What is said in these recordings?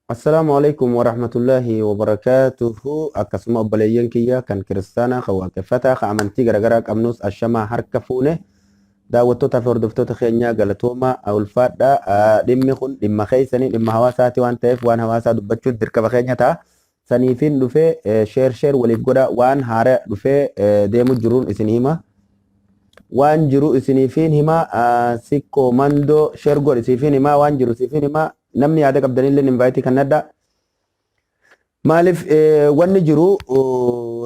Assalamualaikum warahmatullahi wabarakatuh. Akkasuma obboleeyyan kiyya kan kiristaanaa kan waaqeffataa kan amantii garaagaraa qabnus ashamaa harka fuune daawwattoota fi hordoftoota keenyaa galatooma ulfaadhaa. Dhimmi kun dhimma keessanii dhimma hawaasaati waan ta'eef waan hawaasaa dubbachuun dirqama keenya ta'a. Saniifin dhufee sheer waliif godha waan haaraa dhufee deemu jiruun isin hima. Waan jiru isiniifin hima sikkoo mandoo sheer godh isiifin hima waan jiru isiifin hima. Namni yaada qabdanillee invite kan adda maaliif wanni jiru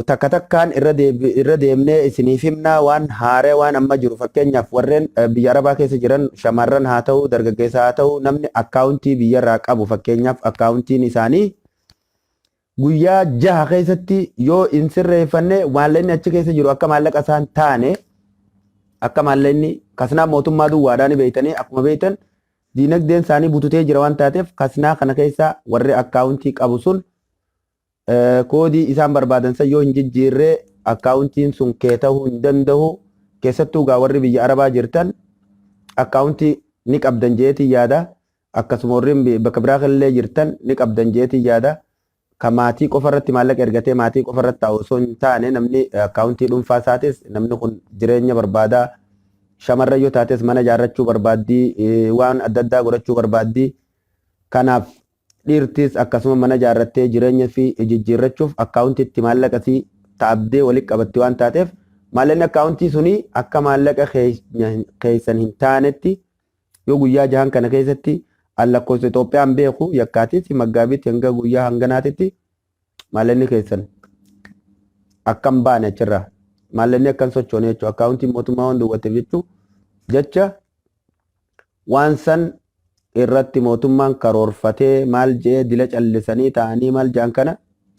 takka takkaan irra deemnee isiniif himna waan haaree waan amma jiru fakkeenyaaf warreen biyya arabaa keessa jiran shamarran haa ta'u dargaggeessa haa ta'u namni akkaawuntii biyyarraa qabu fakkeenyaaf akkaawuntiin isaanii guyyaa 6 keessatti yoo hin sirreeffanne maallaqni achi keessa jiru akka maallaqa isaan taane akka maallaqni kasnaa mootummaa duwwaadhaan beeytanii akkuma beeytan diinagdeen isaanii bututee jira waan taateef kasnaa kana keessa warri akkaawuntii qabu sun koodii isaan barbaadan san yoo hin jijjiirree akkaawuntiin sun kee ta'uu hin danda'u. Keessattuu gaa warri biyya arabaa jirtan akkaawuntii ni qabdan jeetii yaada. Akkasuma warri bakka biraa illee jirtan ni qabdan jeetii yaada. Kan maatii qofa irratti maallaqa ergatee maatii qofa irratti taa'u osoo hin taane namni akkaawuntii dhuunfaa isaatis namni kun jireenya barbaadaa. Shamarra yoo taates mana ijaarrachuu barbaaddii waan adda addaa godhachuu barbaaddii kanaaf dhiirtis akkasuma mana ijaarrattee jireenya fi jijjiirrachuuf akkaawuntiitti maallaqa si taabdee walitti qabatti waan taateef maallaqni akkaawuntii suni akka maallaqa keessan hin taanetti yoo guyyaa 6 kana keessatti lakkoofsa Itoophiyaan beeku yakkaatis maggaabiitti hanga guyyaa hanganaatitti maallaqni keessan akkam baane achirraa. Maallaqni akkan sochoone jechuudha. Akkaawuntiin mootummaa waan duwwatteef jecha waan san irratti mootummaan karoorfatee maal jee dila callisanii ta'anii maal jaan kana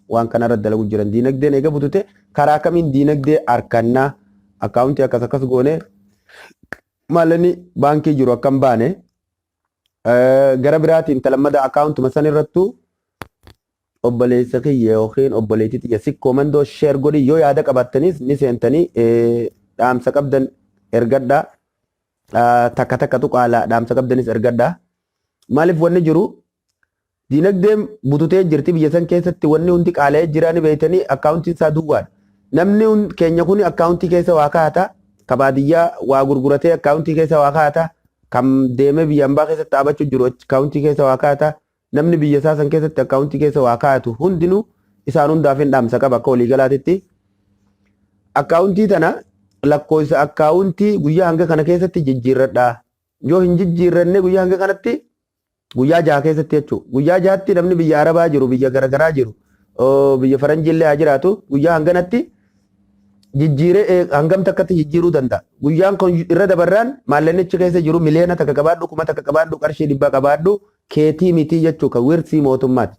waan kana irratti dalagu jiran. Diinagdeen eega butute karaa kamiin diinagdee harkannaa akkaawuntii akkas goone maallaqni baankii jiru akkam baane gara biraatiin talammada akkaawuntuma san irrattu obboleessa kiyya yookiin obboleettii xiyya sikkoo mandoo sheer godhi yoo yaada qabattanis ni seentanii dhaamsa qabdan ergadhaa takka tuqaalaa dhaamsa qabdanis ergadhaa. Maaliif wanni jiru diinagdeen bututee jirti biyya san keessatti wanni hundi qaala'ee jira ni beeytanii akkaawuntiin isaa duwwaadha. Namni keenya kun akkaawuntii keessa waa kaa'ata kabaadiyyaa waa gurguratee akkaawuntii keessa waa kaa'ata kam deemee biyya hambaa keessatti dhaabachuu jiru akkaawuntii keessa waa kaa'ata. Namni biyya isaa san keessatti akkaawuntii keessa waa kaa'atu hundinuu isaan hundaaf hin dhaamsa qaba akka waliigalaatitti. Akkaawuntii tana lakkoofsa akkaawuntii guyyaa hanga kana keessatti jijjiirradha. Yoo hin jijjiirranne guyyaa hanga kanatti guyyaa 6 keessatti jechuudha. Guyyaa 6tti namni biyya arabaa jiru biyya garaagaraa jiru biyya faranjiillee haa jiraatu guyyaa hanganatti jijjiiree hangam takkatti jijjiiruu danda'a. Guyyaan kun irra dabarraan maallaqnichi keessa jiru miliyoona takka qabaadhu kuma takka qabaadhu qarshii 100 qabaadhu keetii mitii jechuu kan wirsii mootummaati.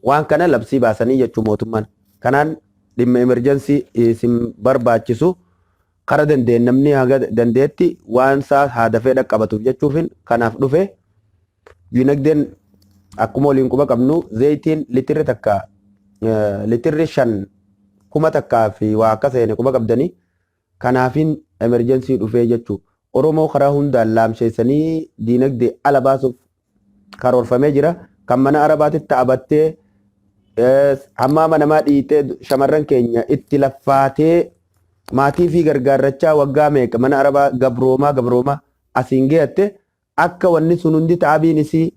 Waan kana labsii baasanii jechuu mootummaan. Kanaan dhimma emerjensii isin barbaachisu kara dandeen namni haga dandeetti waan isaa haa dafee dhaqqabatuuf jechuufin kanaaf dhufe diinagdeen akkuma waliin quba qabnu zayitiin litirri takka litirri 5,000 takkaa fi waa akka seene quba qabdanii kanaafin emerjensii dhufee jechuu. Oromoo karaa hundaan laamsheessanii diinagdee ala baasuuf karoorfamee jira. Kan mana arabaatitti dhaabattee hammaama namaa dhiitee shamarran keenya itti laffaatee maatii fi gargaarrachaa waggaa meeqa mana arabaa gabroomaa asiin geeyatte akka wanni sun hundi ta'abiin isii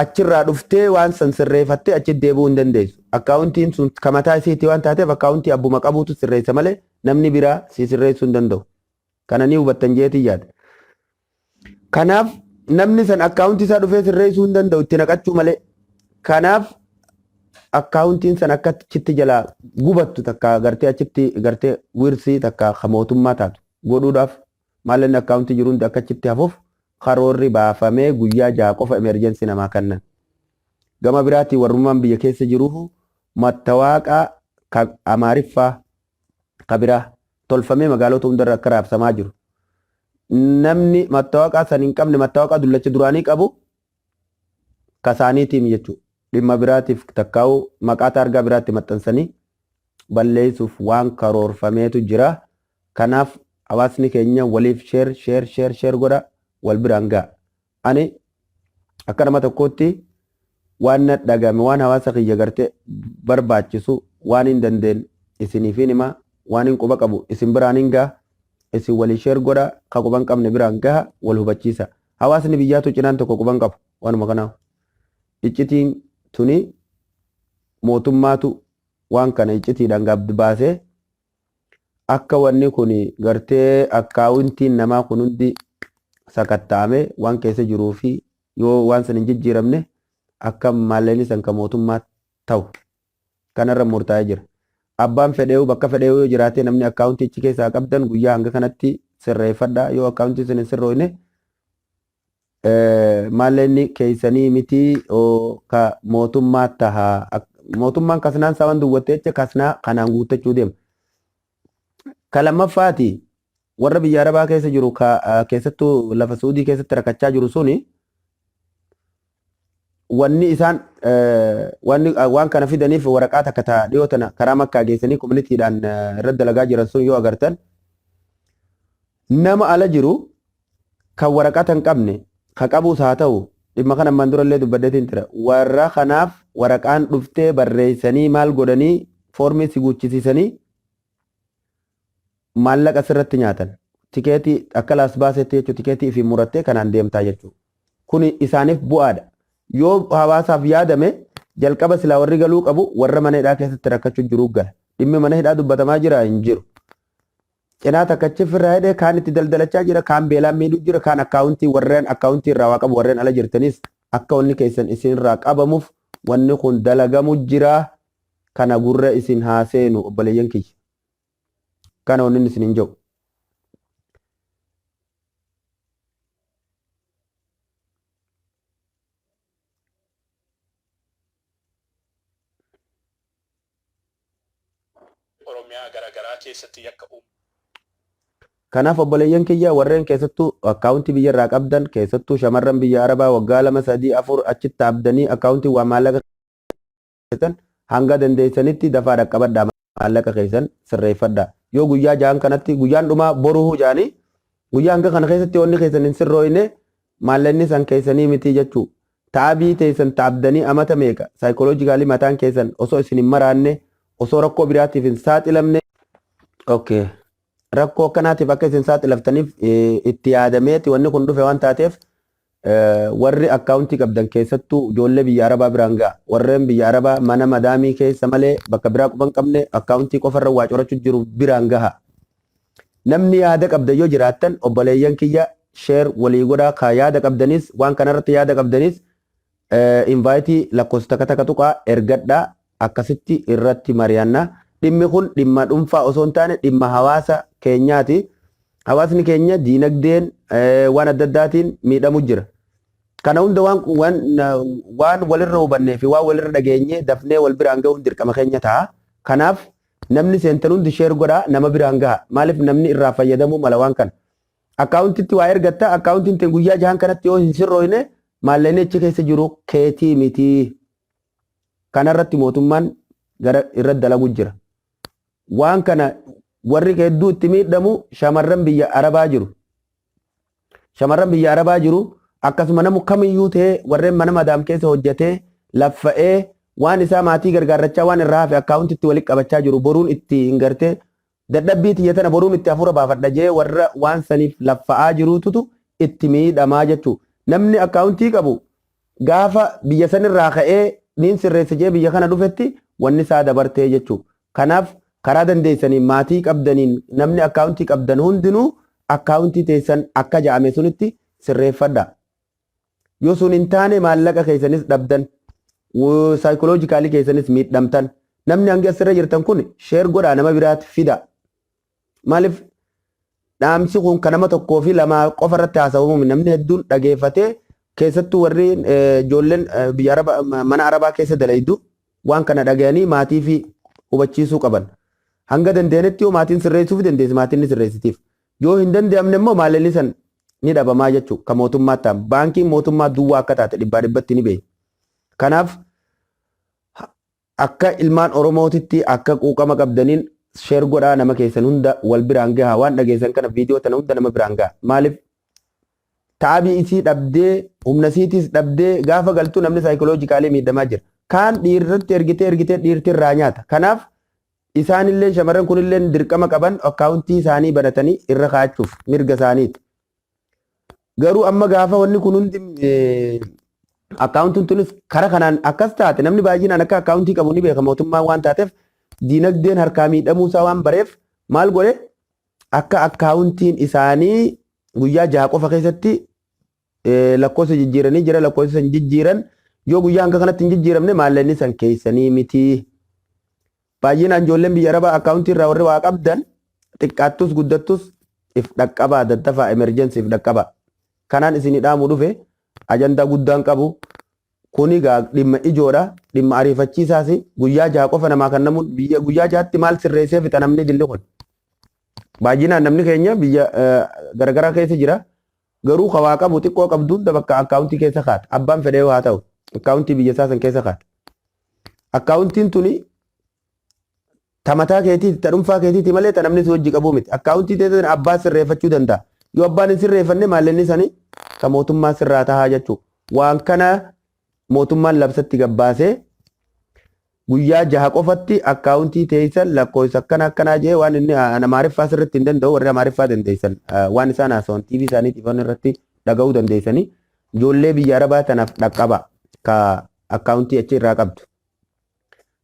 achirraa dhuftee waan san sirreeffattee achitti deebi'uu hin dandeessu. Akkaawuntiin sun kamataa isiitti waan taateef akkaawuntii abbuma qabuutu sirreessa malee namni biraa si sirreessuu hin danda'u. Kana ni hubattan jeetii yaada. Kanaaf namni san akkaawuntii isaa dhufee sirreessuu hin danda'u itti naqachuu malee. Kanaaf akkaawuntiin san akka achitti jalaa gubattu takka gartee achitti gartee wirsii takka mootummaa taatu godhuudhaaf maallaqni akkaawuntii jiru hundi akka achitti hafuuf karoorri baafamee guyyaa 6 qofa emerjensii namaa kennan. Gama biraatii warrummaan biyya keessa jiru mattawaaqaa amaariffaa kabiraa tolfamee magaalota hundarra akka raabsamaa jiru. Namni mattawaaqaa san hin qabne mattawaaqaa dullacha duraanii qabu kasaaniitiin jechuudha. Dhimma biraatiif takkaa'u maqaa taargaa biraatti maxxansanii balleessuuf waan karoorfameetu jira. Kanaaf hawaasni keenya waliif sheer godha wal biraan ga'a. Ani akka nama tokkootti waan na dhagame waan hawaasa kiyya gartee barbaachisu waan hin dandeen isiniif hima waan hin quba qabu isin biraan hin gaha isin walii sheer godha ka quban qabne biraan gaha wal hubachiisa hawaasni biyyaatu cinaan tokko quban qabu waanuma kanaaf iccitiin tuni mootummaatu waan kana iccitiidhaan gabdi baasee akka wanni kun gartee akkaawuntiin namaa kun hundi sakattaame waan keessa jiruu fi yoo waan san hin jijjiiramne akka maallaqni san ka mootummaa ta'u kanarra murtaa'ee jira. Abbaan fedheewu bakka fedheewu yoo jiraate namni akkaawuntii achi keessaa qabdan guyyaa hanga kanatti sirreeffadha yoo akkaawuntii sun hin sirrooyne maallaqni keessanii miti ka mootummaa taha mootummaan kasnaan sawan duwwattee jecha kasnaa kanaan guuttachuu deema. Ka lammaffaati warra biyya arabaa keessa jiru keessattuu lafa suudii keessatti rakkachaa jiru suni wanni isaan waan kana fidaniif waraqaa takka ta'a dhiyoo tana karaa makkaa geessanii koominiitiidhaan irra dalagaa jiran sun yoo agartan nama ala jiru kan waraqaa tan qabne ka qabuus haa ta'u dhimma kana ammaan durallee dubbaddeetiin tira warra kanaaf waraqaan dhuftee barreessanii maal godhanii foormii si guuchisiisanii maallaqa sirratti nyaatan tikeetii akka laas baasetti jechuun tikeetii fi murattee kanaan deemtaa jechuudha. Kuni isaaniif bu'aadha. Yoo hawaasaaf yaadame jalqaba silaa warri galuu qabu warra mana hidhaa keessatti rakkachuu jiru gala. Dhimmi mana hidhaa dubbatamaa jira hin jiru. Cinaa takkachiif irraa hidhee kaan itti daldalachaa jira kaan beelaan miidhuu jira kaan akkaawuntii warreen akkaawuntii irraa waa qabu warreen ala jirtanis akka wanni keessan isin irraa qabamuuf wanni kun dalagamu jira kana gurra isin haaseenu obboleeyyan kiyya. Kana wanni isin hin jiru. Kanaaf obboleeyyan kiyya warreen keessattuu akkaawuntii biyya irraa qabdan keessattuu shamarran biyya arabaa waggaa 2 3 4 achitti abdanii akkaawuntii waa maallaqa keessan hanga dandeessanitti dafaa dhaqqabadhaa maallaqa keessan sirreeffadhaa. Yoo guyyaa ja'an kanatti guyyaan dhumaa boruu jaanii guyyaa hanga kana keessatti wanni keessan hin sirrooyne maallaqni san keessanii miti jechuu taabii teessan taabdanii amata meeqa saayikooloojikaalii mataan keessan osoo isin hin maraanne osoo rakkoo biraatiif hin saaxilamne rakkoo akkanaatiif akka isin saaxilaftaniif itti yaadameeti wanni kun dhufe waan taateef warri akkaawuntii qabdan keessattuu ijoollee biyya arabaa biraan ga'a warreen biyya arabaa mana madaamii keessa malee bakka biraa quban qabne akkaawuntii qofarra waa corachuu jiru biraan gaha. Namni yaada qabda yoo jiraattan obboleeyyan kiyya sheer walii godhaa ka yaada qabdanis waan kanarratti yaada qabdanis invaayitii lakkoofsa takka tuqaa ergadhaa akkasitti irratti mari'annaa. Dhimmi kun dhimma dhuunfaa osoo hin taane dhimma hawaasa keenyaati. Hawaasni keenya diinagdeen waan adda addaatiin miidhamu jira. Kana hunda waan walirra hubannee fi waan walirra dhageenye dafnee wal biraan gahuun dirqama keenya ta'a. Kanaaf namni seentan hundi sheer godhaa nama biraan gaha. Maaliif namni irraa fayyadamuu mala waan kana. Akkaawuntiitti waa ergatta akkaawuntiin ta'e guyyaa jahan kanatti yoo hin sirrooyne maallaqni achi keessa jiru keetii miti. Kanarratti mootummaan gara irratti dalagu jira. Waan kana warri hedduu itti miidhamu shamarran biyya arabaa jiru. Shamarran biyya arabaa jiru akkasuma namu kamiyyuu ta'ee warreen mana madaam keessa hojjetee laffa'ee waan isaa maatii gargaarrachaa waan irraa hafe akkaawuntiitti walitti qabachaa jiru boruun itti hin gartee dadhabbii tiyya tana boruun itti hafuura baafadha jee warra waan saniif laffa'aa jiruutu itti miidhamaa jechuudha. Namni akkaawuntii qabu gaafa biyya sanirraa ka'ee niin sirreessa jee biyya kana dhufetti wanni isaa dabartee jechuudha. Kanaaf karaa dandeessaniin maatii qabdaniin namni akkaawuntii qabdan hundinuu akkaawuntii teessan akka ja'ame sunitti sirreeffadha. Yoo sun hin taane maallaqa keessanis dhabdan saayikooloojikaalii keessanis miidhamtan namni hangi asirra jirtan kun sheer godhaa nama biraatti fida. Maaliif dhaamsi kun kan nama tokkoo fi lama qofa irratti haasa'uun namni hedduun dhageeffatee keessattuu warri ijoolleen biyya arabaa mana arabaa keessa dalaydu waan kana dhagayanii maatii fi hubachiisuu qaban. Hanga dandeenyetti yoo maatiin sirreessuuf dandeessi maatiin ni sirreessitiif. Yoo hin danda'amne immoo maallaqni san ni dhabamaa jechuudha. Kan mootummaatti ta'an baankiin mootummaa duwwaa akka taate dhibbaa dhibbatti ni beeku. Kanaaf akka ilmaan Oromootitti akka quuqama qabdaniin sheer godhaa nama keessan hunda wal biraan gahaa waan dhageessan kana viidiyoo tana hunda nama biraan gahaa. Maaliif taabii isii dhabdee humna isiitis dhabdee gaafa galtuu namni saayikoloojikaalii miidhamaa jira. Kaan dhiirratti ergitee dhiirti irraa nyaata. Kanaaf isaanillee shamarran kunillee dirqama qaban akkaawuntii isaanii banatanii irra kaa'achuuf mirga isaaniiti. Garuu amma gaafa wanni kun hundi akkaawuntiin tunis kara kanaan akkas taate namni baay'inaan akka akkaawuntii qabu ni beeka mootummaan waan taateef diinagdeen harkaa miidhamuusaa waan bareef maal godhe akka akkaawuntiin isaanii guyyaa 6 qofa keessatti lakkoofsa jijjiiranii jira lakkoofsa san jijjiiran yoo guyyaa hanga kanatti hin jijjiiramne maallaqni san keessanii miti. Baay'inaan ijoolleen biyya arabaa akkaawuntii irraa warri waa qabdan xiqqaattus guddattus if dhaqqabaa daddafaa emerjensi if dhaqqabaa. Kanaan isinii dhaamuu dhufe ajandaa guddaan qabu. Kuni dhimma ijoodha. Dhimma ariifachiisaas guyyaa 6 qofa namaa kan namuun biyya guyyaa 6tti maal sirreessee fixa namni dilli kun. Baay'inaan namni keenya biyya garagaraa keessa jira. Garuu kawaa qabu xiqqoo qabduun bakka akkaawuntii keessa kaata. Abbaan fedhee haa ta'u akkaawuntii biyya isaa san keessa kaata. Akkaawuntiin tuni tamataa keetiiti ta dhuunfaa keetiiti malee ta namni si wajji qabuu miti. Akkaawuntii teessan abbaa sirreeffachuu danda'a. Yoo abbaan hin sirreeffanne maallaqni isaanii kan mootummaa sirraa tahaa jechuudha. Waan kana mootummaan labsatti gabbaasee guyyaa 6 qofatti akkaawuntii teessan lakkoofsa akkanaa jee waan inni amaariffaa sirriitti hin danda'u warri amaariffaa dandeessan waan isaan haasawan TV isaaniitiif waan irratti dhaga'uu dandeessanii ijoollee biyya arabaa tanaaf dhaqqaba ka akkaawuntii achi irraa qabdu.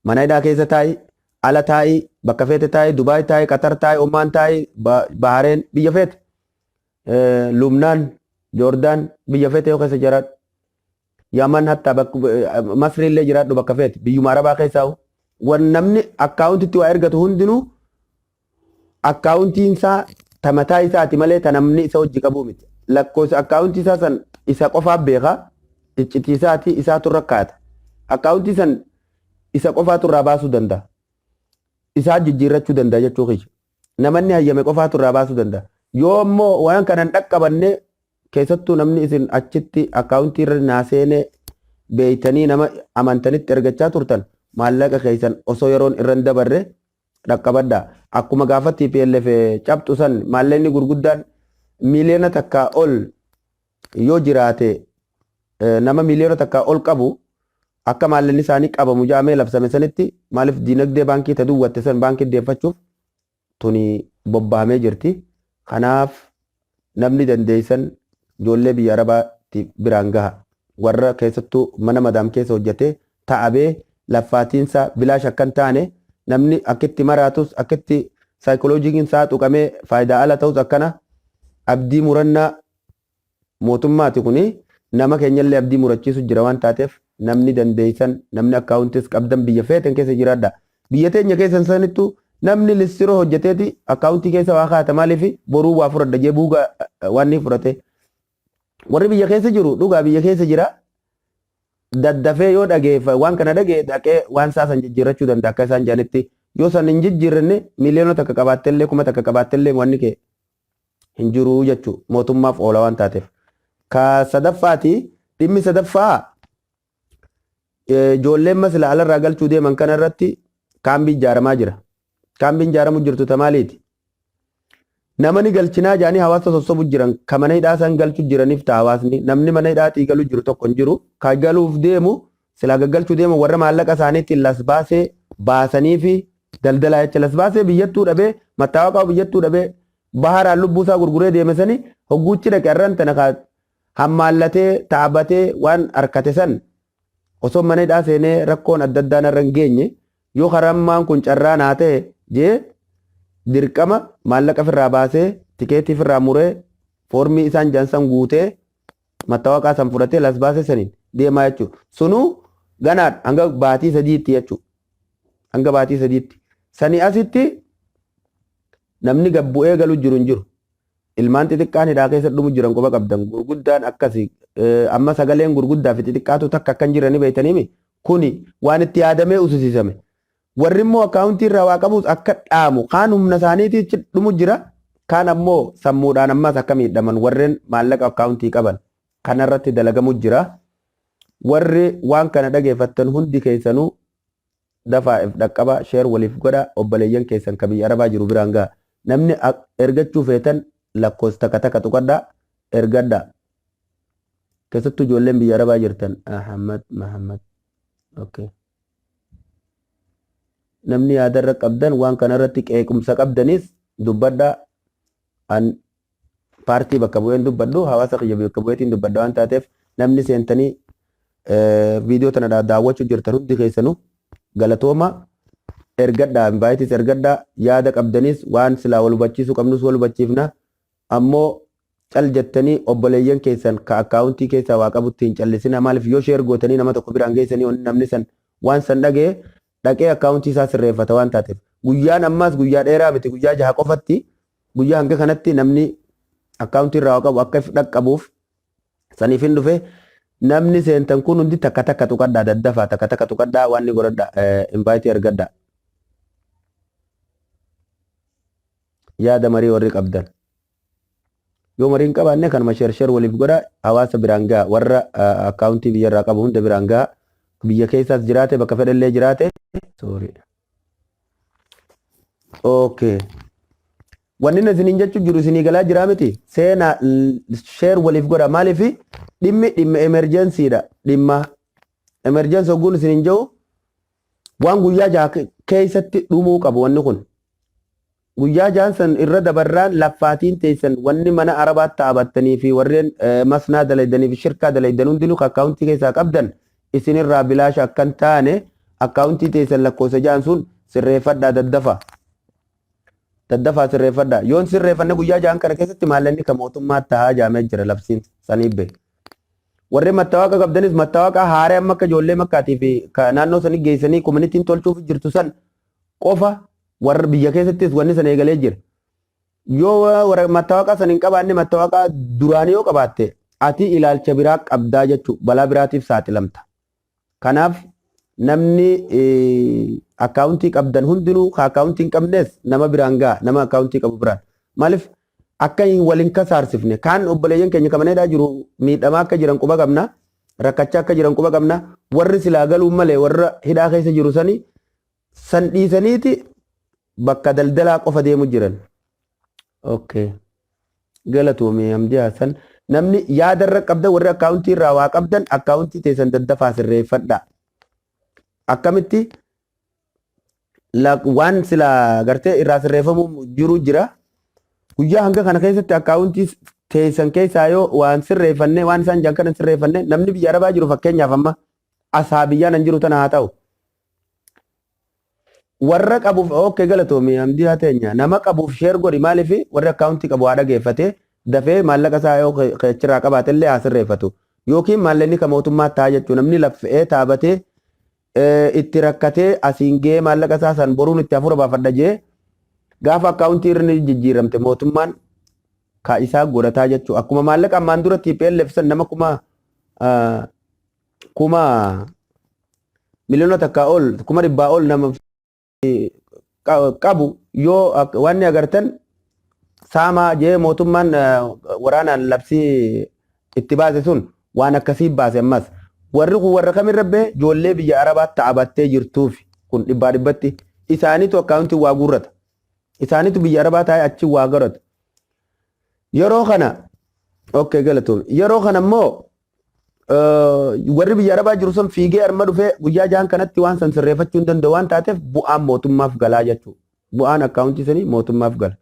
Mana hidhaa keessa taa'i, ala taa'i, bakka feete taa'i, Dubaay taa'i, Qatar taa'i, Omaan taa'i, Bahareen biyya feete. Lubnaan, Joordaan biyya feete yoo keessa jiraadhu. Yaman hatta Masri illee jiraadhu bakka feete biyyuma arabaa keessaa waan namni akkaawuntiitti waa ergatu hundinuu akkaawuntiin isaa tamataa isaati malee ta namni isa hojii qabu miti. Lakkoofsa akkaawuntii isaa san isa qofaaf beeka iccitiisaati isaatu rakkaata. Akkaawuntii san isa qofaatu irraa baasuu danda'a. Isaa jijjiirrachuu danda'a jechuu kiyya. Namanni hayyame qofaatu irraa baasuu danda'a. Yoo immoo waan kanan dhaqqabanne keessattuu namni isin achitti akkaawuntii irra naaseenee beeytanii nama amantanitti ergachaa turtan maallaqa keessan osoo yeroon irra dabarre dhaqqabadhaa. Akkuma gaafa TPLF cabxu san maallaqni gurguddaan miliyoona takkaa ol yoo jiraate nama miliyoona takkaa ol qabu akka maallaqni isaanii qabamu jaamee labsame sanitti maaliif diinagdee baankii ta duwwatte san baankii deeffachuuf tuni bobbahamee jirti. Kanaaf namni dandeessan ijoollee biyya arabaatti biraan gaha. Warra keessattuu mana madaam keessa hojjetee ta'abee laffaatiinsa bilaash akkan taane namni akkitti maraatus akkitti saayikoloojii isaa tuqamee faayidaa ala ta'us akkana abdii murannaa mootummaati kuni nama keenyallee abdii murachiisu jira waan taateef namni dandeessan namni akkaawuntis qabdan biyya feetan keessa jiraadha. Biyya teenya keessan sanittu namni listiroo hojjeteeti akkaawuntii keessa waa kaata maaliif boruu waa fudhadha jee buuga waan ni fudhate. Warri biyya keessa jiru dhugaa biyya keessa jira daddafee yoo dhageeffa waan kana dhagee dhaqee waan saasan jijjiirrachuu danda'a akka isaan jedhanitti yoo san hin jijjiirranne miliyoona takka qabaattellee kuma takka qabaattellee wanni kee hin jiru jechuu mootummaaf oola waan taateef. Ka sadaffaati dhimmi sadaffaa ijoolleen masla alarraa galchuu deeman kana irratti kaambii ijaaramaa jira. Kaambiin ijaaramu jirtu tamaaliiti. Namni galchinaa jaanii hawaasa sossobu jiran ka mana hidhaa san galchu jiraniif ta'a hawaasni namni mana hidhaatii galu jiru tokko hin jiru. Ka galuuf deemu silaa gaggalchuu deemu warra maallaqa isaaniitiin las baasee baasanii fi daldalaa jecha las baasee biyyattuu dhabee mattaawaqaa biyyattuu dhabee baharaan lubbuusaa gurguree deeme sani hogguuchi dhaqe arran tana hammaallatee taabatee waan harkate san osoo mana hidhaa seenee rakkoon adda addaa narra hin geenye yoo karammaan kun carraa naa ta'e jee dirqama maallaqa ofirraa baasee tikeetii ofirraa muree foormii isaan jansan guutee mattaawaqaa san fudhatee las baasee saniin deemaa jechuudha. Sunuu ganaadha hanga baatii sadiitti jechuudha. Hanga baatii sadiitti. Sanii asitti namni gabbu'ee galu jiru hin jiru. Ilmaan xixiqqaan hidhaa keessa dhumu jiran quba qabdan gurguddaan akkasii amma sagaleen gurguddaa fi xixiqqaatu takka akkan jiranii beeytaniimi kuni waan itti yaadamee usisiisame. Warri immoo akkaawuntii irraa waa qabuus akka dhaamu kaan humna isaaniitii dhumu jira kaan ammoo sammuudhaan ammas akka miidhaman warreen maallaqa akkaawuntii qaban kanarratti dalagamu jira. Warri waan kana dhageeffattan hundi keessanuu dafaa if dhaqqaba sheer waliif godha obboleeyyan keessan ka biyya arabaa jiru biraan ga'a. Namni ergachuu feetan lakkoofsa takka takka tuqadhaa ergadhaa. keessattuu ijoolleen biyya arabaa jirtan Ahmad Mahammad okay namni yaadarra qabdan waan kanarratti qeequmsa qabdanis dubbadhaa an paartii bakka bu'een dubbadhu hawaasa kiyya bakka bu'eetiin dubbadha waan taateef namni seentanii viidiyoo tana daawwachuu jirtan hundi keessanuu galatooma ergadhaa invaayitis ergadhaa yaada qabdanis waan silaa wal hubachiisuu qabnus wal hubachiifna ammoo cal jettanii obboleeyyan keessan ka akkaawuntii keessaa waa qabutti hin callisina maaliif yoo sheer gootanii nama tokko biraan geessanii namni san waan san dhagee dhaqee akkaawuntii isaa sirreeffata waan taateef guyyaan ammaas guyyaa dheeraa miti guyyaa 6 qofatti guyyaa hanga kanatti namni akkaawuntii irraa qabu akka dhaqqabuuf saniif hin dhufe namni seentan kun hundi takka takka tuqadhaa daddafaa takka takka tuqadhaa waan ni godhadhaa invaayitii ergadhaa yaada marii warri qabdan yoo mariin qabaanne kanuma sheer waliif godha hawaasa biraan ga'a warra akkaawuntii biyyarraa qabu hunda biraan ga'a biyya keessaas jiraate bakka fedhallee jiraate sorry okay wanni isiniin jechuu jiru isinii galaa jiraa miti seenaa sheer waliif godha maaliif dhimma emerjensiidha dhimma emerjensi hogguun isiniin jiru waan guyyaa 6 keessatti dhumuu qabu wanni kun guyyaa 6 san irra dabarraan laffaatiin teessan wanni mana arabaatti taabattanii fi warreen masnaa dalaydanii fi shirkaa dalaydan hundinuu akkaawuntii keessaa qabdan isinirraa bilaasha akkan taane akkaawuntii teessan lakkoofsa 6 sun sirreeffadhaa daddafaa sirreeffadhaa yoon sirreeffanne guyyaa 6 kana keessatti maallanni ka mootummaa tahaa jaamee jira labsiin saniibbe warri mattawaaqa qabdanis mattawaaqa haaree amma akka ijoollee makkaatii fi naannoo sanii geessanii koominitiin tolchuuf jirtu san qofa warra biyya keessattis wanni san eegalee jira yoo mattawaaqa san hin qabaanne mattawaaqa duraanii yoo qabaatte ati ilaalcha biraa qabdaa jechuu balaa biraatiif saaxilamta kanaaf namni akkaawuntii qabdan hundinuu akkaawuntii hin qabnes nama biraan ga'a nama akkaawuntii qabu biraan maaliif akka waliin kasaarsifne kaan obboleeyyan keenya kamaneedhaa jiru miidhamaa akka jiran quba qabna rakkachaa akka jiran quba qabna warri silaa galuu malee warra hidhaa keessa jiru sanii san dhiisaniiti bakka daldalaa qofa deemu jiran okay galatoomee Hamdii Hassan namni yaadarra qabdan warri akkaawuntii irraa waa qabdan akkaawuntii teessan daddafaa sirreeffadhaa akkamitti waan silaa gartee irraa sirreeffamuu jiru jira guyyaa hanga kana keessatti akkaawuntii teessan keessaa yoo waan sirreeffanne waan isaan jaan kana sirreeffanne namni biyya arabaa jiru fakkeenyaaf amma asaa biyyaan jiru tana haa ta'u warra qabuuf okay galatoomee Hamdii haa teenya nama qabuuf sheer godhi maaliif warri akkaawuntii qabu haa dhageeffate dafee maallaqa isaa yoo keechirraa qabaatellee haa sirreeffatu yookiin maallaqni ka mootummaa ta'a jechuun namni laffa'ee taabatee itti rakkatee asiin ga'ee maallaqa isaa san boruun itti hafuura baafadha jee gaafa akkaawuntii irra jijjiiramte mootummaan ka isaa godhataa jechuudha akkuma maallaqa ammaan dura TPLF san nama kuma miliyoona takkaa ol kuma dhibbaa ol nama qabu yoo waan agartan saamaa jee mootummaan waraanaan labsii itti baase sun waan akkasii baase ammas warri kun warra kamirra bee ijoollee biyya arabaatti taabattee jirtuuf kun dhibbaa dhibbatti isaaniitu akkaawuntii waa guurrata isaaniitu biyya arabaa taa'ee achi waa garata yeroo kana okay galatoom yeroo kana immoo warri biyya arabaa jiru sun fiigee arma dhufee guyyaa 6 kanatti waan san sirreeffachuu hin danda'u waan taateef bu'aan mootummaaf galaa jechuudha bu'aan akkaawuntii sanii mootummaaf gala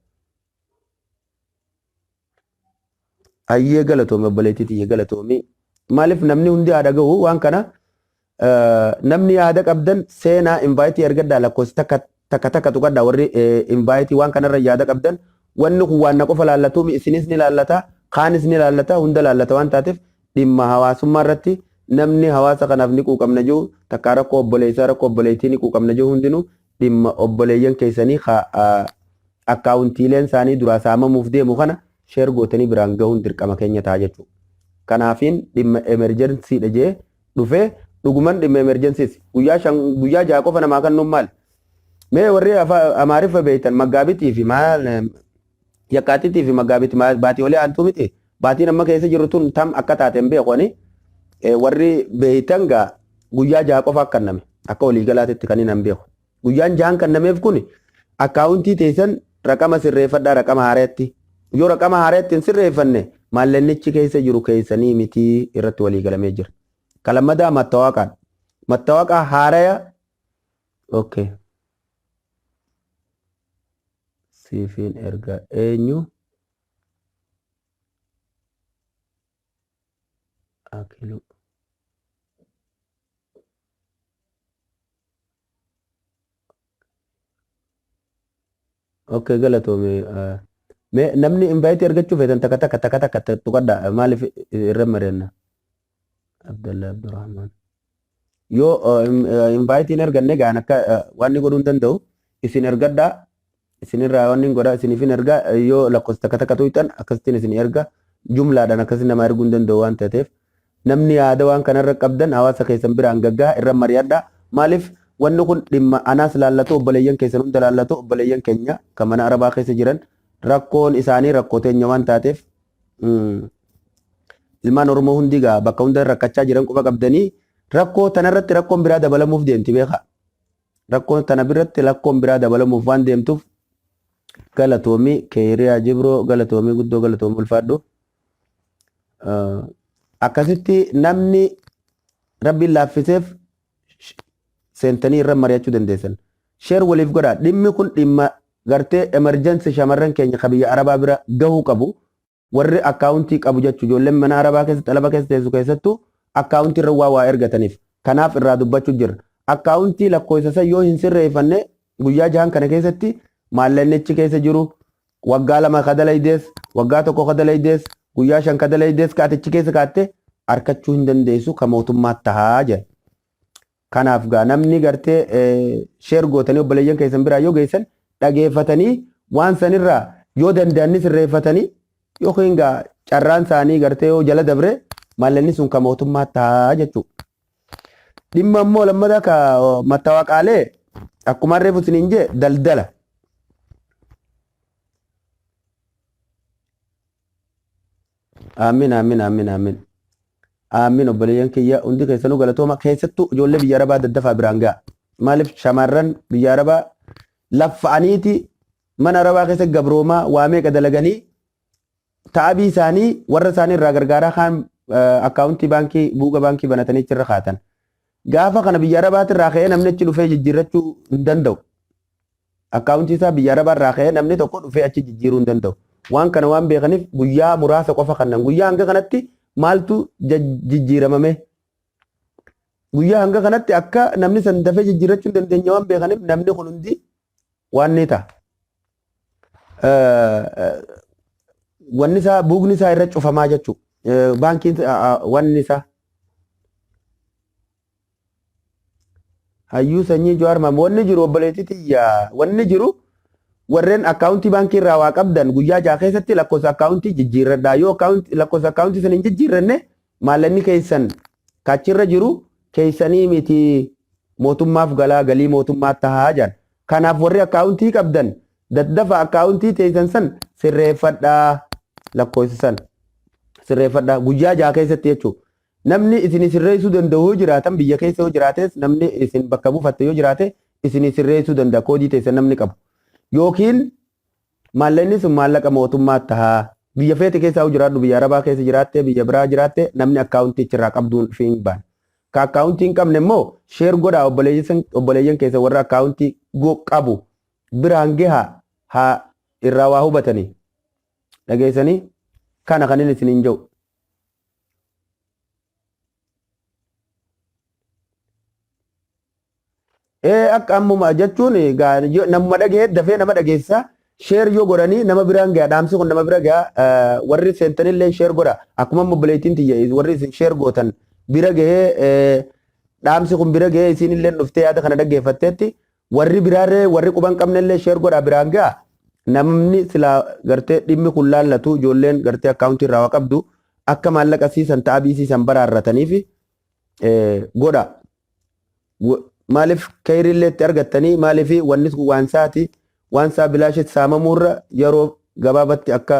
ayyee galatoome obboleettii tiyya galatoomii maaliif namni hundi haa dhaga'u waan kana namni yaada qabdan seenaa invaayitii ergaddaa lakkoofsi takka tuqadhaa warri invaayitii waan kanarra yaada qabdan wanni kun waan na qofa laallatu isinis ni laallata kaanis ni laallata hunda laallata waan taateef dhimma hawaasummaa irratti namni hawaasa kanaaf ni quuqamna jiru takka rakkoo obboleessaa rakkoo obboleettii ni quuqamna jiru hundinuu dhimma obboleeyyan keessanii akkaawuntiileen isaanii duraa saamamuuf deemu kana sheer gootanii biraan gahuun dirqama keenya ta'a jechuudha. Kanaafiin dhimma emerjensiidha jee dhufee dhuguman dhimma emerjensiis guyyaa 6 qofa namaa kennuun maal mee warri amaariffa beektan maggaabitii fi maal yakkaatiitii fi maggaabitii baatii olee aantuu miti baatiin amma keessa jiru tun tam akka taateen beekoni warri beektan gaa guyyaa 6 qofa kenname akka waliigalaatitti kan hin beeku guyyaan 6 kennameef kun akkaawuntii teessan raqama sirreeffadhaa raqama haareetti yoo raqama haareetti hin sirreeffanne maallennichi keessa jiru keessanii miti irratti walii galamee jira. Kalammadaa mattawaaqaan. Mattawaaqaa haaraya. Okay. Siifin erga eenyu? Akilu. Okay, galatoome. Namni invite argachuu feetan takka tuqadha. Maaliif irra marenna? Abdullah Abdurrahman. Yoo invite hin arganne gaan akka waan godhuu hin danda'u isin ergadhaa. Isinirraa waan hin godhaa isiniif hin ergaa yoo lakkoofsa takka tuqxan akkasittiin isin erga jumlaadhaan akkasiin nama erguu hin danda'u waan ta'eef namni yaada waan kanarra qabdan hawaasa keessan biraan gaggaa irra mari'adhaa. Maaliif wanni kun dhimma anaas laallatu obboleeyyan keessan hunda laallatu obboleeyyan keenya kan mana arabaa keessa jiran rakkoon isaanii rakkoo teenya waan taateef ilmaan Oromoo hundi gaa bakka hunda rakkachaa jiran quba qabdanii rakkoo tanarratti rakkoon biraa dabalamuuf deemti beekaa. Rakkoon tana birratti rakkoon biraa dabalamuuf waan deemtuuf galatoomii keeriyaa jibroo galatoomii guddoo galatoomii ulfaadhu. Akkasitti namni rabbiin laaffiseef seentanii irra mari'achuu dandeessan. Sheer waliif godhaa. Dhimmi kun dhimma gartee emergency shamarran keenya kan biyya Arabaa bira gahuu qabu. Warri akkaawuntii qabu jechuun ijoolleen mana Arabaa keessa xalaba keessa teessu keessattuu akkaawuntii irra waa ergataniif. Kanaaf irraa dubbachuu jira. Akkaawuntii lakkoofsa yoo hin sirreeffanne guyyaa jahan kana keessatti maallennichi keessa jiru waggaa 2 kadalaydees waggaa 1 kadalaydees guyyaa 5 kadalaydees kaatichi keessa kaatte harkachuu hin dandeessu kan mootummaa tahaa jedha. Kanaaf gaa namni gartee sheer gootanii obboleeyyan keessan biraa yoo geessan dhageeffatanii waan sanirraa yoo danda'anni sirreeffatanii yookiin gaa carraan isaanii gartee yoo jala dabre maallenni sun kan mootummaa tahaa jechuudha. Dhimma immoo lammataa ka mattawaaqaalee akkuma reefu isiniin jee daldala. Amiin amiin amiin amiin. Amiin obboleeyyan kiyya hundi keessanuu galatooma keessattuu ijoollee biyya Arabaa daddafaa biraan ga'a. Maaliif shamarran biyya Arabaa laffa'aniiti mana Arabaa keessa gabroomaa waa meeqa dalaganii ta'abii isaanii warra isaanii irraa gargaaraa kaan akkaawuntii baankii buuqa baankii banatanii irra kaatan. Gaafa kana biyya Arabaatti irraa ka'ee namni achi dhufee jijjiirrachuu hin danda'u. Akkaawuntii isaa biyya Arabaa irraa ka'ee namni tokko dhufee achi jijjiiruu hin danda'u. Waan kana waan beekaniif guyyaa muraasa qofa kannan guyyaa hanga kanatti maaltu jijjiiramame guyyaa hanga kanatti akka namni san dafee jijjiirrachuu hin dandeenye waan beekaniif namni kun hundi waan ni ta'a. Wanni isaa buugni isaa irra cufamaa jechuudha. Baankiin wanni isaa hayyuu sanyii Jawaar Mohaammed wanni jiru obboleettitiyyaa wanni jiru warreen akkaawuntii baankii irraa waa qabdan guyyaa jaha keessatti lakkoofsa akkaawuntii jijjiirradhaa yoo lakkoofsa akkaawuntii sana hin jijjiirranne maallanni keessan kachirra jiru keessanii miti mootummaaf galii mootummaa tahaa jiran. Kanaaf warri akkaawuntii qabdan daddafa akkaawuntii teessan san sirreeffadhaa lakkoofsa san sirreeffadhaa guyyaa jaha keessatti jechuudha. Namni isin sirreessuu danda'u yoo jiraatan biyya keessa yoo jiraates namni isin bakka buufatte yoo jiraate isin sirreessuu danda'a koodii teessan namni qabu. Yookiin maallenni sun maallaqa mootummaa tahaa biyya feete keessaa jiraadhu biyya Arabaa keessa jiraatte biyya biraa jiraatte namni akkaawuntii irraa qabduun fi hin baane. Ka akkaawuntii hin qabne immoo sheer godhaa obboleeyyan keessa warra akkaawuntii qabu biraan gahaa haa irraa waa hubatanii dhageessanii kana kan inni isin hin jiru. Akka ammuma jechuun namuma dhagee dafee nama dhageessa sheer yoo godhanii nama biraan gahaa dhaamsi kun nama bira gahaa warri seentanillee sheer godha akkuma obboleettiin tiyya warri isin sheer gootan bira gahee dhaamsi kun bira gahee isinillee dhuftee yaada kana dhaggeeffatteetti warri biraarree warri quban qabnellee sheer godha biraan gahaa namni silaa gartee dhimmi kun laallatu ijoolleen gartee akkaawuntii irraa qabdu akka maallaqa siisan ta'abii siisan baraarrataniif godha. Maaliif kayrillee itti argattanii maaliif wanni waan saati waan saa bilaashitti saamamurra yeroo gabaabatti akka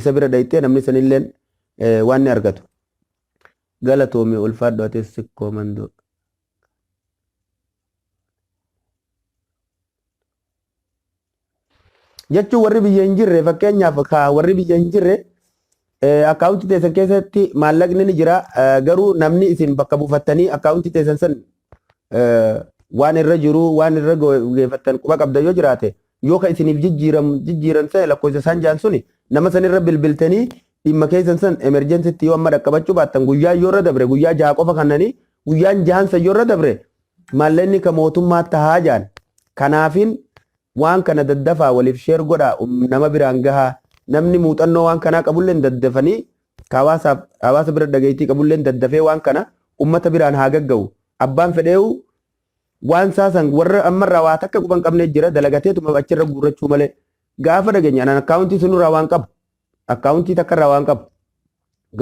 isa bira dhayxee namni sanillee waan ni argatu. Galatoomii ulfaadhu atees sikkoo mandoo. Jechuun warri biyya hin jirre fakkeenyaaf warri biyya hin jirre akkaawuntii teessan keessatti maallaqni ni jira garuu namni isin bakka buufattanii akkaawuntii teessan san waan irra jiru waan irra geeffattan quba qabda yoo jiraate yoo ka isiniif jijjiiran ta'e lakkoofsa isaan jaan suni nama san irra bilbiltanii dhimma keessan san emerjensitti yoo amma dhaqqabachuu baattan guyyaa yoo irra dabre guyyaa jaha qofa kannanii guyyaan jahan san yoo irra dabre maallaqni ka mootummaa tahaa jaan kanaafin waan kana daddafaa waliif sheer godhaa nama biraan gahaa namni muuxannoo waan kanaa qabulleen daddafanii hawaasa bira dhageettii qabulleen daddafee waan kana ummata biraan haa gagga'u abbaan fedheewu waan saasan warra ammarraa waa takka quban qabne jira dalagateetuma achirra guurrachuu malee gaafa dhageenya anan akkaawuntii sunirraa waan qabu akkaawuntii takkarraa waan qabu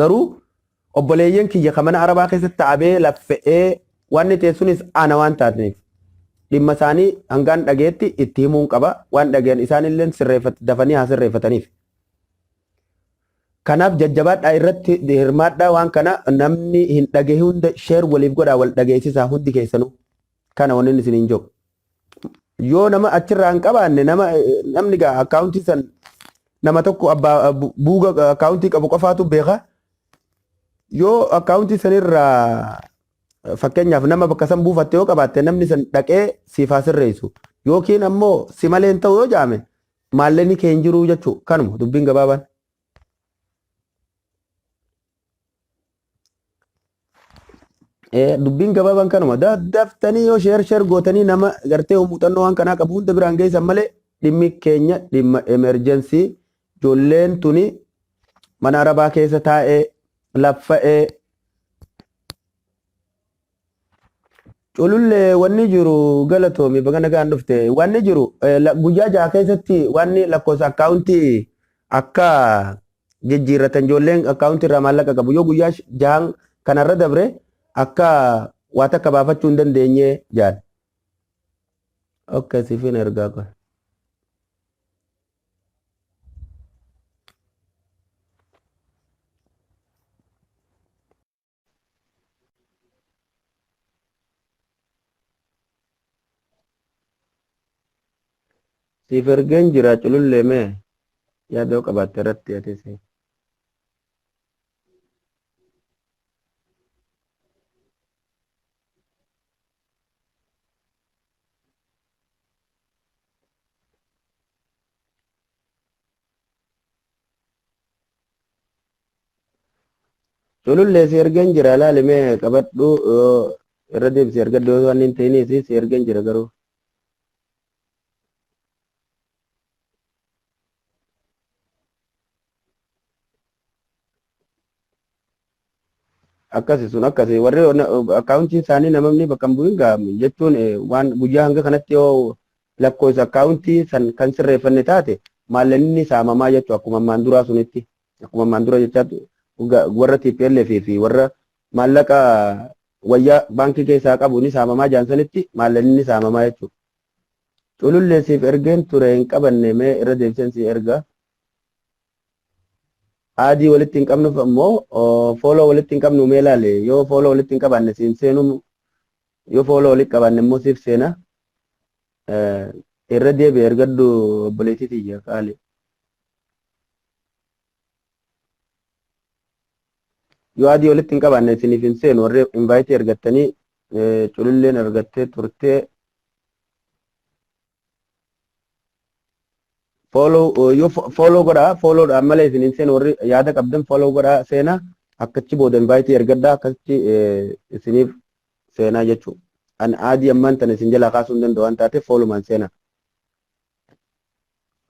garuu obboleeyyan kiyya kamana arabaa keessatti taabee laffe'ee waan ni teessunis ana waan taataniif dhimma isaanii hangaan dhageetti itti himuun qaba waan dhageen isaanillee dafanii haa sirreeffataniif. Kanaaf jajjabaadhaa irratti hirmaadhaa waan kana namni hin dhagee hunda sheer waliif godhaa wal dhageessisaa hundi keessanuu kana wanni isin hin jiru. Yoo nama achirraa hin qabaanne namni gaa akkaawuntii san nama tokko abbaa buuga akkaawuntii qabu qofaatu beeka. Yoo akkaawuntii sanirraa fakkeenyaaf nama bakka san buufatte yoo qabaatte namni san dhaqee siif haa sirreessu yookiin ammoo si malee hin ta'u yoo jaame maallaqni kee hin jiru jechuu kanuma dubbiin gabaabaan. Dubbiin gabaabaan kanuma daftanii yoo sheer gootanii nama gartee muuxannoo waan kanaa qabu hunda biraan geessan malee dhimmi keenya dhimma emerjensii ijoolleen tuni mana arabaa keessa taa'ee laffa'ee culullee wanni jiru galatoomi baga nagaan dhufte wanni jiru guyyaa jaha keessatti wanni lakkoofsa akkaawuntii akka jijjiirratan ijoolleen akkaawuntii irraa maallaqa qabu yoo guyyaa jahan kanarra dabre akka waa takka baafachuu hin dandeenye jaan. Siifin ergaa kun. Siif ergeen jira culullee mee yaada yoo qabaatte irratti yaadese. Culullee si ergeen jira laali mee qabadhu irra deebisi ergadhu yoo waan hin ta'iniisi si ergeen jira garuu. Akkasi sun akkasi warri akkaawuntii isaanii namni bakka hin bu'in gaa'amu jechuun waan guyyaa hanga kanatti yoo lakkoofsa akkaawuntii san kan sirreeffanne taate maallaqni saamamaa jechuu akkuma ammaan duraa sunitti akkuma ammaan dura jechaa warra TPLF fi warra maallaqa wayyaa baankii keessaa qabu ni saamamaa jaansanitti maallaqni ni saamamaa jechuudha. Culullee siif ergeen ture hin qabanne mee irra deebiseen si erga. Adii walitti hin qabnuuf ammoo fooloo walitti hin qabnu mee ilaale yoo fooloo walitti hin qabanne siin seenu yoo fooloo walitti qabanne immoo siif seena irra deebi'e ergaddu obboleettii tiyya qaali. Yoo adii walitti hin qabanne isiniif hin seenu warri invaayitii ergattanii cululleen ergattee turtee follow godhaa followdhaan malee isin hin seenu warri yaada qabdan follow godhaa seenaa akkachi booda invaayitii ergaddaa akkachi isiniif seenaa jechuudha. Ani adii ammaan tan isin jalaa kaasuu hin danda'u waan taateef followmaan seenaa.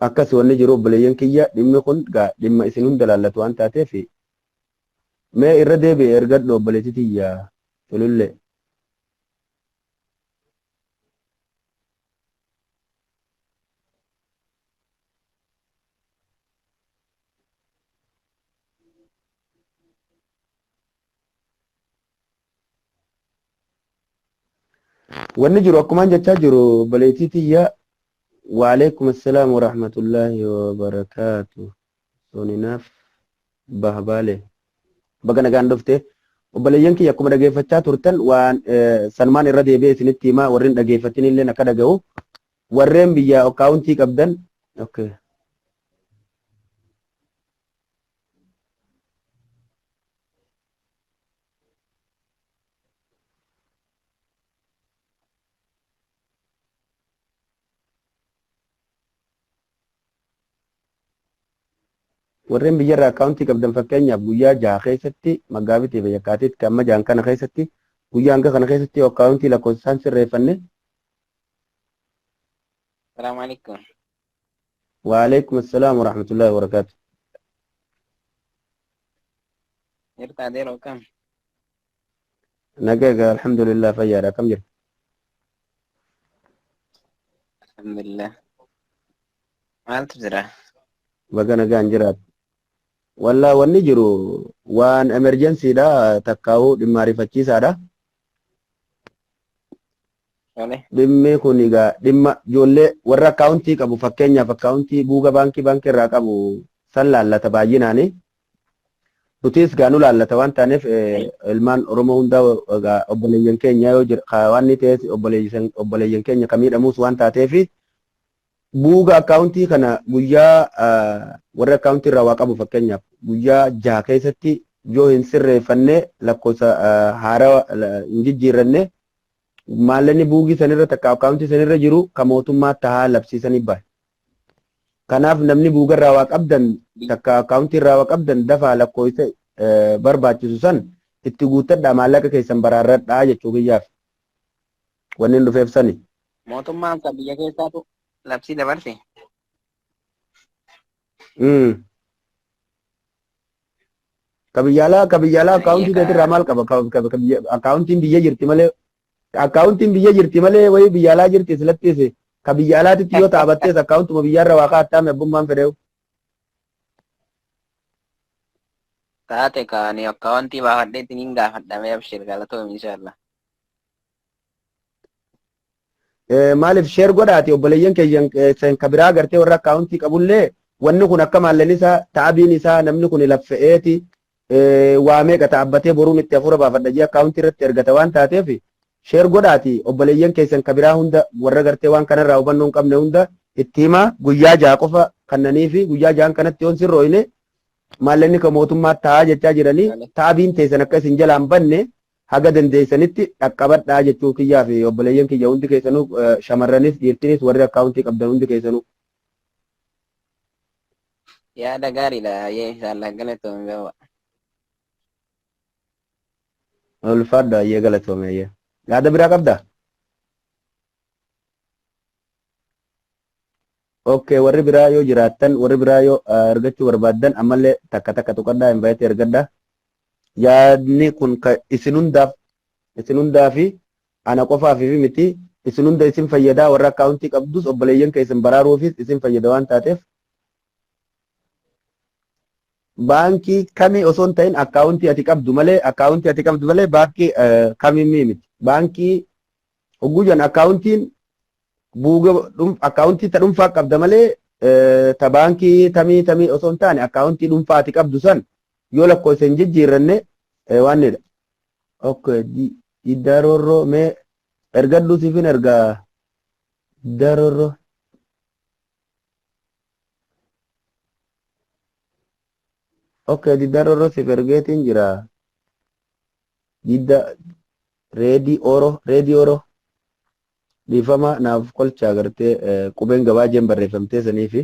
Akkas wanni jiru obboleeyyan kiyya dhimmi kun dhimma isin hunda laallatu waan taateef mee irra deebi'e ergadhu obboleettii tiyya culullee. Wanni jiru akkumaan jechaa jiru obboleettii tiyya waalaikum assalaam warahmatullahi wabarakaatu soninaaf bahbaale baga nagaan dhufte obboleeyyan kiyya akkuma dhageeffachaa turtan waan sanumaan irra deebi'ee isinitti himaa warreen dhageeffatin illee akka dhaga'u warreen biyya akkaawuntii qabdan warreen biyyarraa akkaawuntii qabdan fakkeenyaaf guyyaa 6 keessatti Maggaabitii fi Yakkaatiitti amma 6 kana keessatti guyyaa hanga kana keessatti akkaawuntii lakkoofsaan sirreeffanne. Assalamu alaikum. Wa alaikum assalam wa rahmatullahi wa barakatuh. Jirta adeero kam? Nagaga alhamdulillah fayyaadha kam jirta? Alhamdulillah. Maaltu jira? Baga nagaan jiraatu. Wallaa wanni jiru waan emergency dha takkaa'uu dhimma ariifachiisaadha. Tole. Dhimmi kun egaa dhimma ijoollee warra akkaawuntii qabu fakkeenyaaf akkaawuntii buuga baankii irraa qabu san laallata baay'inaani. Nutis gaanu laallata waan taaneef ilmaan Oromoo hundaa obboleeyyan keenya yoo jira waan ni ta'es obboleeyyan keenya kamiidhamuus waan taateef buuga akkaawuntii kana guyyaa warra akkaawuntii irraa waa qabu fakkeenyaaf guyyaa 6 keessatti yoo hin sirreeffanne lakkoofsa haaraa hin jijjiirranne maallaqni buugii sanirra takka akkaawuntii sanirra jiru kan mootummaa tahaa labsiisanii bahe. Kanaaf namni buugarraa waa qabdan takka akkaawuntii irraa waa qabdan dafaa lakkoofsa barbaachisu san itti guuttadhaa maallaqa keessan baraarradhaa jechuu kiyyaaf wanni hin dhufeef sani. Mootummaan kan biyya keessaatu labsii dabarse. Kabiyyaalaa akkaawuntii keetirraa maal qaba? Akkaawuntiin biyya jirti malee akkaawuntiin biyya jirti malee wayii biyyaalaa jirti silattiis kabiyyaalaatitti yoo taabattees akkaawuntuma biyyaarra waa kaa'attaame abbummaan fedheewu. Taate kaani akkaawuntii baafadheetiin hin gaafadhamee abshir galatoom inshallah. Maaliif sheer godhaati obboleeyyan keeyyan ka biraa gartee warra akkaawuntii qabullee wanni kun akka maalleen isaa taabiin isaa namni kun laffa'eeti waa meeqa taabbatee boruun itti hafuura baafadha jee akkaawuntii irratti ergata waan taateef sheer godhaati obboleeyyan keessan ka biraa hunda warra gartee waan kanarraa hubannoo hin qabne hunda itti himaa guyyaa 6 qofa kannanii fi guyyaa 6 kanatti yoon sirrooyne maallaqni ka mootummaa taa'aa jechaa jiranii taabiin teessan akka isin jalaan banne haga dandeessanitti dhaqqabadhaa jechuu kiyyaa fi obboleeyyan kiyya hundi keessanuu shamarranis dhiirtinis warri akkaawuntii qabdan hundi keessanuu. Yaada gaariidha yee inshallah galatoom gawa. Ulfaadha ayyee galatoome ayyee. Yaada biraa qabdaa? Okay, warri biraa yoo jiraattan warri biraa yoo argachuu barbaaddan ammallee takka tuqadhaa invite ergadhaa. Yaadni kun isin hundaa fi ana qofaaf miti isin hunda isin fayyadaa warra akkaawuntii qabdus obboleeyyan keessan baraaruufis isin fayyada waan taateef baankii kamii osoo hin ta'in akkaawuntii ati qabdu malee baankii kamii miti baankii hogguujan akkaawuntiin buuga akkaawuntii ta dhuunfaa qabda malee ta baankii tamii osoo hin taane akkaawuntii dhuunfaa ati qabdu san yoo lakkoofsa hin jijjiirranne waanidha. Okay, Diddarorro mee ergadhu siifin ergaa Diddarorro. Okay, Diddarorro siif ergeetiin jira. Reediyooro dhiifama naaf kolchaa agartee qubeen gabaajeen barreeffamtee sanii fi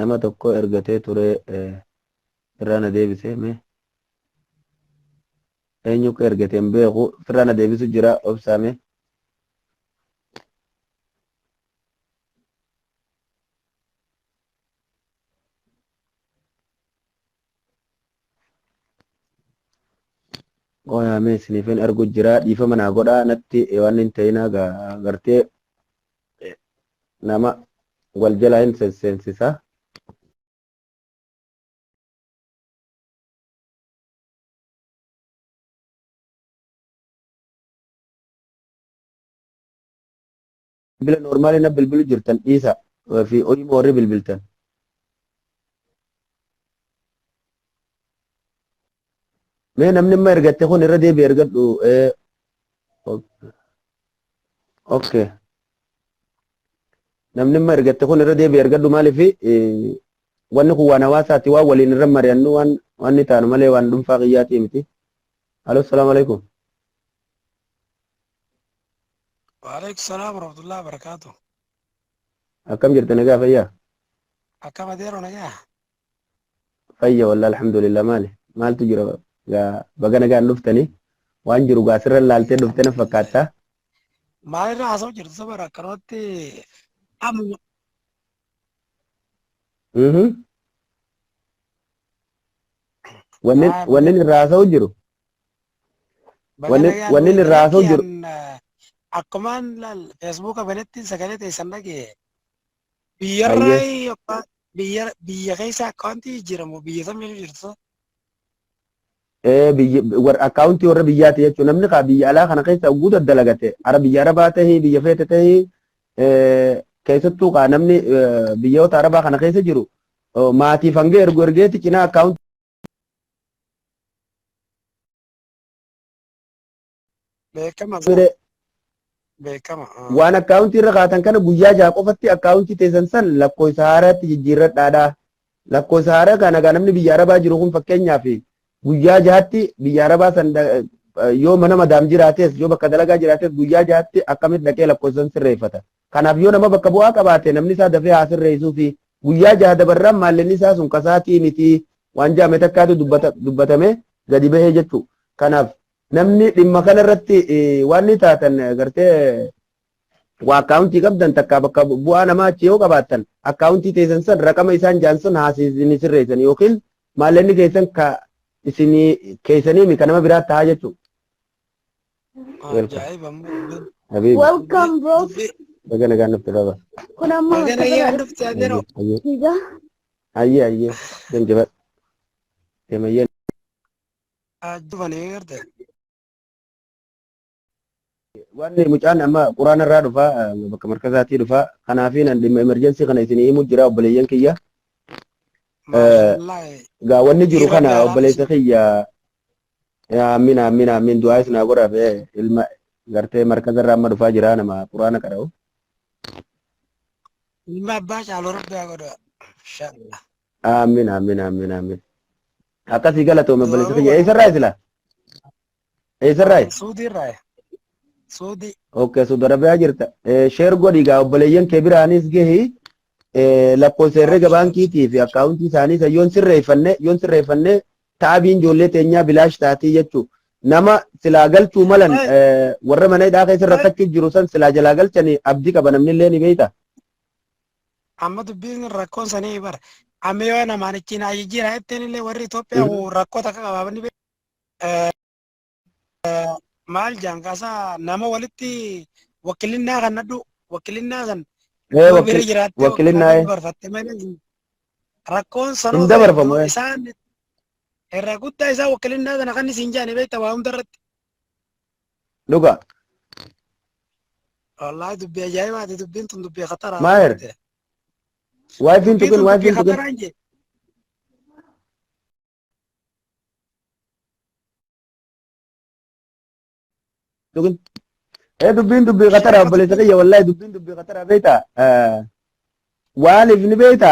nama tokko ergatee ture irraa na deebisee mee eenyu ka ergatee hin beeku irraa na deebisu jira obsaame. Qoyaamee isiniifin ergu jira dhiifama naa godhaa natti waan hin ta'inaa gartee nama wal jalaa hin seensisaa. Bila normaali na bilbilu jirtan dhiisa fi hojii warri bilbiltan. Mee namni amma ergatte kun irra deebi'ee ergadhu. Okay. Namni amma ergatte kun irra deebi'ee ergadhu maaliif wanni kun waan hawaasaati waan waliin irra mari'annu waan ni taanu malee waan dhuunfaa qiyyaatii miti. Aloo salaamu alaikum. وعليكم السلام ورحمة الله وبركاته. akkam jirta nagaa fayyaa? Akkama deeroo nagaa. Fayya wallah alhamdulillah maaltu jira gaa baga nagaan dhuftanii waan jiru gaa sirra laaltee dhuftee na fakkaata. Maalirraa haasa'u jirtu sabara akkanatti amma Wanni irraa haasa'u jiru. Wanni irraa haasa'u jiru. akkumaan feesbuuka banetti sagalee teessan dhagee biyyarraa yookaan biyya keessa akkaawuntii jiramu biyya samii jirtu. Akkaawuntii warra biyyaati jechuun namni biyya alaa kana keessa guutuu dalagate ara biyya arabaa ta'ee biyya feete ta'ee keessattuu namni biyyoota arabaa kana keessa jiru maatiif hanga ergeeti cinaa akkaawuntii. Beekama. Waan akkaawuntii irra kaatan kana guyyaa jaha qofatti akkaawuntii teessan san lakkoofsa haaraatti jijjiirradhaadha. Lakkoofsa haaraa kana namni biyya arabaa jiru kun fakkeenyaaf guyyaa jahatti biyya arabaa san yoo mana madaam jiraates yoo bakka dalagaa jiraates guyyaa jahatti akkamitti dhaqee lakkoofsan sirreeffata. Kanaaf yoo nama bakka bu'aa qabaate namni isaa dafee haa sirreessuu fi guyyaa jaha dabarraan maallaqni isaa sun kasaatii miti waan jaame takkaatu dubbatame gadi bahee jechuudha. Kanaaf namni dhimma kana irratti waan ni taatan gartee waa akkaawuntii qabdan takka bakka bu'aa namaa achi yoo qabaattan akkaawuntii teessan san raqama isaan jaansan haasisanii sirreessan yookiin maallaqni keessan ka isinii keessanii kan nama biraatti ta'a jechuudha. Welcome, bro. Baga nagaan dhufte baba. Kun ammoo Baga nagaan dhufte adeero. Ayyee danjabadha. Deemayyeen. Dhufanii garte. Wanni mucaan amma quraana irraa dhufaa bakka markazaatii dhufaa kanaafi nan dhimma emerjensii kana isinii himuu jira obboleeyyan kiyya. Gaa wanni jiru kana obboleessa kiyya amiin du'aa isinaa godhaaf ilma gartee markaza irraa amma dhufaa jira nama quraana qara'u. Ilma abbaa caaluu rabbi haa godhu. Amiin. Akkasii galatoome obboleessa kiyya eessarraa isila? Eessarraa? Suudiirraa. Suudii. Okay, Saudi Arabiyaa jirta. Sheer godhi gaa obboleeyyan kee biraanis gahi lakkoofsa herrega baankiitii fi akkaawuntii isaanii yoon sirreeffanne taabiin ijoollee teenyaa bilaash taatii jechuudha. Nama silaa galchuu malan warra mana hidhaa keessa rakkachuuf jiru san silaa jalaa galchanii abdii qaba namni illee ni beekta. Amma dubbiin rakkoon sanii bara. Amma yoo namaan ittiin haayii jira jetteen illee warri Itoophiyaa rakkoota akka qabaabani maal jaanqasaa nama walitti wakiilinnaa kan nadhu wakiilinnaa kan bira jiraattee wakiilinnaa barfatte malee rakkoon sanoo hin dabarfamu isaan irraa guddaa isaa wakiilinnaa kana kan isin jaani beekta waa hunda irratti. Dhuga. Wallaahi dubbii ajaa'ibaati dubbiin tun dubbii khataraa. Maayir. Waayifiin tuqin. dubbiin qatara obboleessa kiyya wallahi dubbiin qatara beekta waaliif ni beekta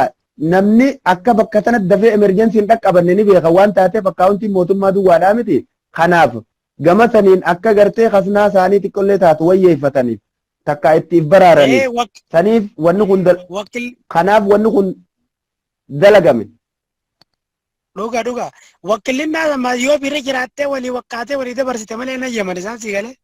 namni akka bakka sanatti dafee emerjensiin dhaqqabanne ni beeka waan taateef akkaawuntiin mootummaa duwwaadhaa miti kanaaf gama saniin akka gartee kasnaa isaanii xiqqollee taatu wayyeeffataniif takka ittiif baraaraniif saniif wanni kun kanaaf wanni kun dalagame. Dhuga wakiilinnaa yoo bira jiraattee walii wakkaatee walii dabarsite malee hin ayyaman isaan sii galee.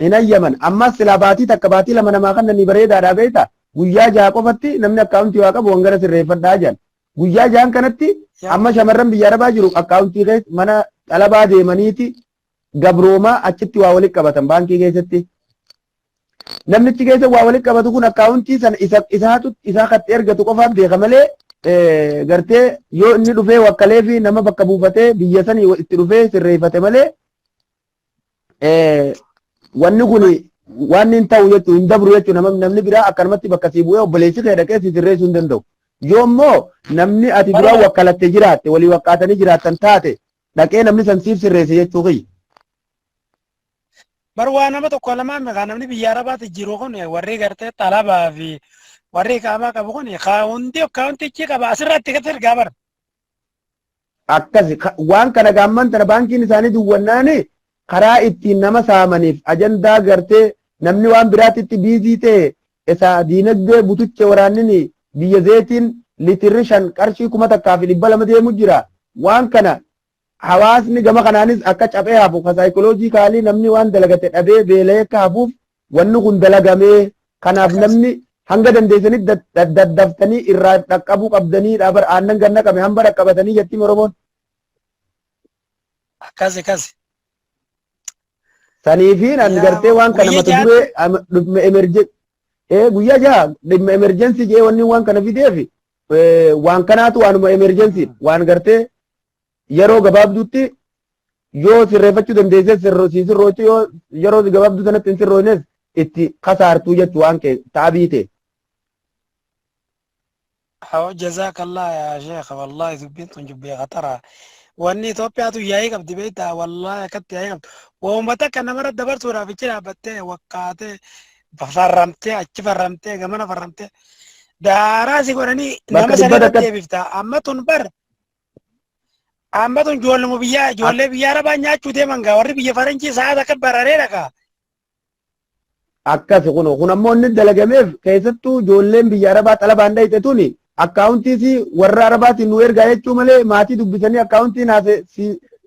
Hin ayyaman ammas silaa baatii takka baatii lama namaa kan nani bareedaadhaa beekta guyyaa jaha qofatti namni akkaawuntii waa qabu wangara sirreeffadhaa jiran guyyaa jahan kanatti amma shamarran biyya arabaa jiru akkaawuntii keessa mana xalabaa deemaniiti gabroomaa achitti waa walitti qabatan baankii keessatti namnichi keessa waa walitti qabatu kun akkaawuntii sana isaa katti ergatu qofaaf beeka malee gartee yoo inni dhufee wakkalee fi nama bakka buufatee biyya sanii itti dhufee sirreeffate malee wanni kun waan hin ta'u jechuun hin dabru jechuun namni biraa akkanumatti bakka sii bu'ee obboleessi kee dhaqee si sirreessuu hin danda'u. Yoo immoo namni ati duraa wakkalattee jiraatte walii wakkaatanii jiraattan taate dhaqee namni san siif sirreesse jechuu kiyya. Bar waa nama tokko lamaan meeqa namni biyya arabaatti jiru kun warri gartee xalabaa fi warri qaamaa qabu kun akkaawuntichi qaba asirratti gadi ergaa bara. Akkasi waan kana gaamman tana baankiin isaanii duwwannaani karaa ittiin nama saamaniif ajandaa gartee namni waan biraatitti biizii ta'e isa diinagdee butuche waraannini biyya zeetiin litirri 5 qarshii 1,200 deemu jira. Waan kana hawaasni gama kanaanis akka caphee hafu ka saayikoloojikaalii namni waan dalagate dhabee beela'ee akka hafuuf wanni kun dalagamee kanaaf namni hanga dandeessanii daddaftanii irraa dhaqqabuu qabdanii dhaabar aannan ganna qame hamba dhaqqabatanii jettiin Oromoon. Akkasi. Saniifiin an gartee waan kana mata duree guyyaa jaha dhimma emerjensii jee wanni waan kana fideef waan kanaatu waanuma emerjensii waan gartee yeroo gabaabduutti yoo sirreeffachuu dandeessee sirroochi yoo yeroo gabaabduu sanatti hin sirroones itti kasaartuu jechuu waan kee taabiite. Jazakallah yaa sheekha wallahi dubbiin tun jubbee khatara. Wanni Itoophiyaatu yaa'ii qabdi beektaa wallahi akkatti yaa'ii qabdi. Uummata akka namarra dabarsuudhaaf ichi dhaabbattee wakkaatee farramtee achi farramtee gamana farramtee daaraa si godhanii nama sadii deebiftaa. Amma tun ijoollee biyya arabaa nyaachuu deeman gaa warri biyya faranjii sa'aat akka bararee dhagaa. Akkasi kun ammoo inni dalagameef keessattuu ijoolleen biyya arabaa xalabaan dhayite tuni akkaawuntii warra arabaatiin nu ergaa jechuu malee maatii dubbisanii akkaawuntii naaf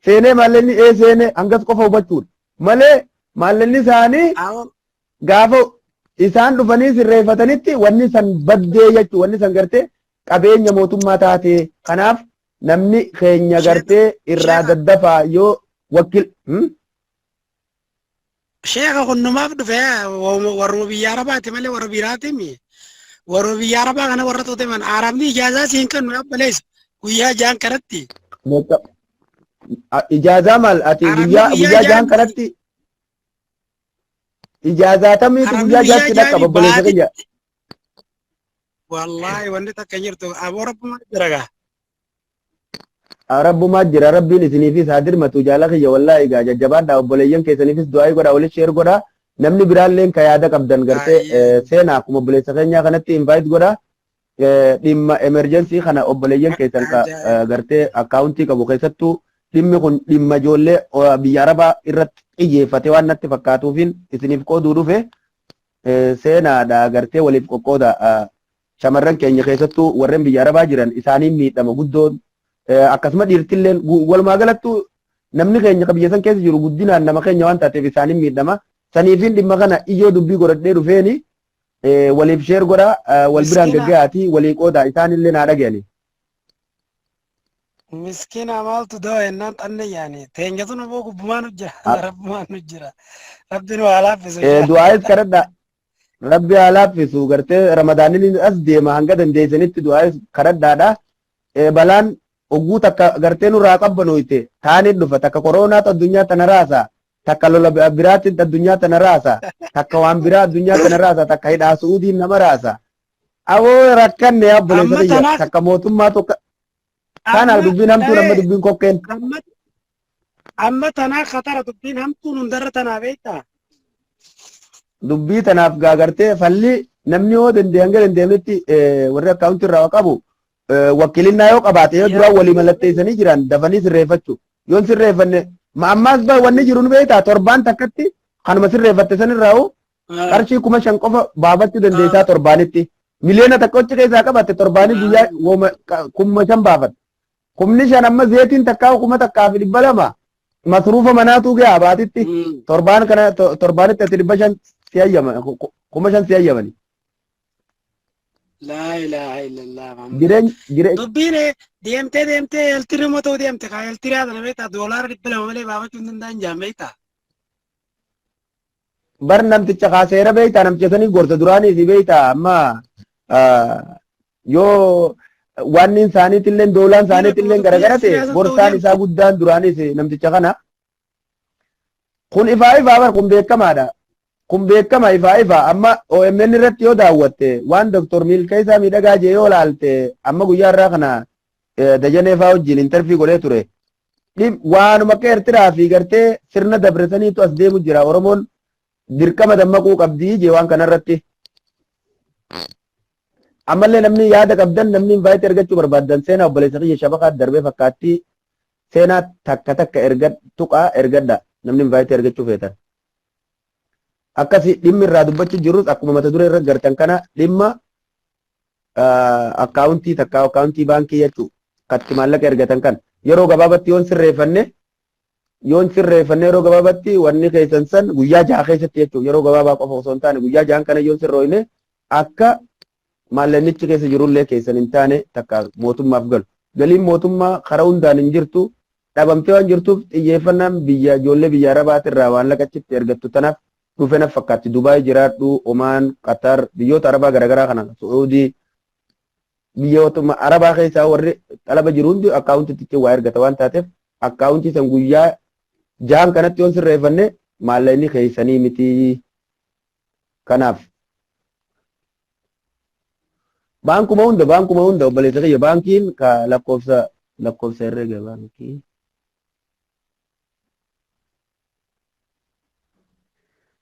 seenee maallaqni seenee hangas qofa hubachuudha. Malee maallaqni isaanii gaafa isaan dhufanii sirreeffatanitti wanni san baddee jechuu wanni san gartee qabeenya mootummaa taate kanaaf namni keenya gartee irraa daddafaa yoo wakkil. Sheekha kun numaaf dhufe warra biyya arabaati malee warra biraatimi. Warra biyya arabaa kana warra tuuteman arabni ijaazaa siin kennu dhabbaleessu guyyaa jaan kanatti. Ijaazaa maal ati guyyaa jaan kanatti ijaazaa tamiitu guyyaa jaatti dhaqqa obboleessa keenya. Wallahi wanni takka jirtu aboo rabbumaa jira gaa. Rabbumaa jira rabbiin isiniifis haa dirmatu jaala kiyya wallahi gaa jajjabaadhaa obboleeyyan keessaniifis du'aa godhaa walitti sheer godhaa. Namni biraalleen ka yaada qabdan gartee seenaa akkuma obboleessa keenyaa kanatti invite godha dhimma emerjensii kana obboleeyyan keessan gartee akkaawuntii qabu keessattuu dhimmi kun dhimma ijoollee biyya arabaa irratti xiyyeeffate waan natti fakkaatuufin isiniif qooduu dhufe seenaadha gartee waliif qoqqooda shamarran keenya keessattuu warreen biyya arabaa jiran isaaniin miidhama guddoon akkasuma dhiirtilleen walumaa galattuu namni keenya biyya san keessa jiru guddinaan nama keenya waan taateef isaaniin miidhama. Saniifin dhimma kana iyyoo dubbii godhadhee dhufeeni waliif sheer godha wal biraan gaggaatii walii qooda isaanillee naa dhaga'ani. Miskiina maaltu da'oo ennaan xanne yaani teenyatu nu boo gubbumaan hojjira rabbumaan hojjira rabbi nu haa laaffisu. Du'aayis kadhadha rabbi haa laaffisu gartee ramadaaniin as deema hanga dandeessanitti du'aayis kadhadhaadha. Balaan ogguu takka gartee nurraa qabbanoyte taaniin dhufa takka koronaatu addunyaa tana raasa. Takka lola biraatiin addunyaa tana raasa takka waan biraa addunyaa tana raasa takka hidhaa su'uudiin nama raasa awoo rakkanne obboleessa kiyya takka mootummaa tokko kanaaf dubbiin hamtuu nama dubbiin kokkeen amma tanaa khatara dubbiin hamtuun hundarra tanaa beektaa dubbii tanaaf gaagartee falli namni yoo dandee hanga dandeemetti warri akkaawuntii irraa qabu wakkilinnaa yoo qabaate yoo duraan walii mallatteessanii jiran dafanii sirreeffachuu yoon sirreeffanne ammaas ba wanni jiru nu beektaa torbaan takkatti kanuma sirreeffatte sanirraa qarshii 5,000 qofa baafachuu dandeessaa torbaanitti miliyoona tokkochi keessaa qabatte torbaanii guyyaa 5,000 baafatte 5,000 amma zeetiin takkaa 1,200 masruufa manaatu gahaa baatitti torbaan kana torbaanitti ati 500 si hayyama 5,000 si hayyamani. La ilaha illallah. Dubbiin deemtee eltiri mootoo deemte kaa eltiri haadha na beektaa doolaara 200 malee baafachuu hin danda'an jaan beektaa. Bar namticha kaaseera beektaa namticha sanii gorsa duraanii si beektaa amma yoo waan isaaniitillee doolaan isaaniitillee garagara ta'e gorsaan isaa guddaan duraanis namticha kana kun ifaa bar kun beekamaadha. Kun beekama ifaa amma OMN irratti yoo daawwatte waan Dr. Milkeessaa miidhagaa jee yoo laalte amma guyyaa irraa kana dajanee fa'aa wajjin intervii godhee ture. Waanuma akka Eertiraa fi gartee sirna dabresaniitu as deemu jira. Oromoon dirqama dammaquu qabdii jee waan kanarratti. Ammallee namni yaada qabdan namni invite ergachuu barbaadan seenaa obboleessa kiyya shabaqaa darbee fakkaatti seenaa takka ergad tuqaa ergadda namni invite ergachuu feetan. akkasi dhimmi irraa dubbachuu jirus akkuma mata duree irra gartan kana dhimma akkaawuntii takka akkaawuntii baankii jechuu katti maallaqa ergatan kan yeroo gabaabatti yoon sirreeffanne yeroo gabaabatti wanni keessan san guyyaa jaha keessatti jechuu yeroo gabaabaa qofa osoo hin taane guyyaa jahan kana yoon sirrooyne akka maallannichi keessa jirullee keessan hin taane takka mootummaaf galu galiin mootummaa karaa hundaan hin jirtu dhabamtee waan jirtuuf xiyyeeffannaan biyya ijoollee biyya arabaati irraa waan laqachitti ergattu tanaaf dhufe na fakkaatti Dubaay jiraadhu Omaan Qatar biyyoota arabaa garaagaraa kana Saudi biyyoota arabaa keessaa warri talaba jiru hundi akkaawuntiitti waa ergata waan taateef akkaawuntii san guyyaa jahan kanatti yoon sirreeffanne maallanni keessanii miti kanaaf baankuma hunda obboleessa kiyya baankiin ka lakkoofsa herrega baankii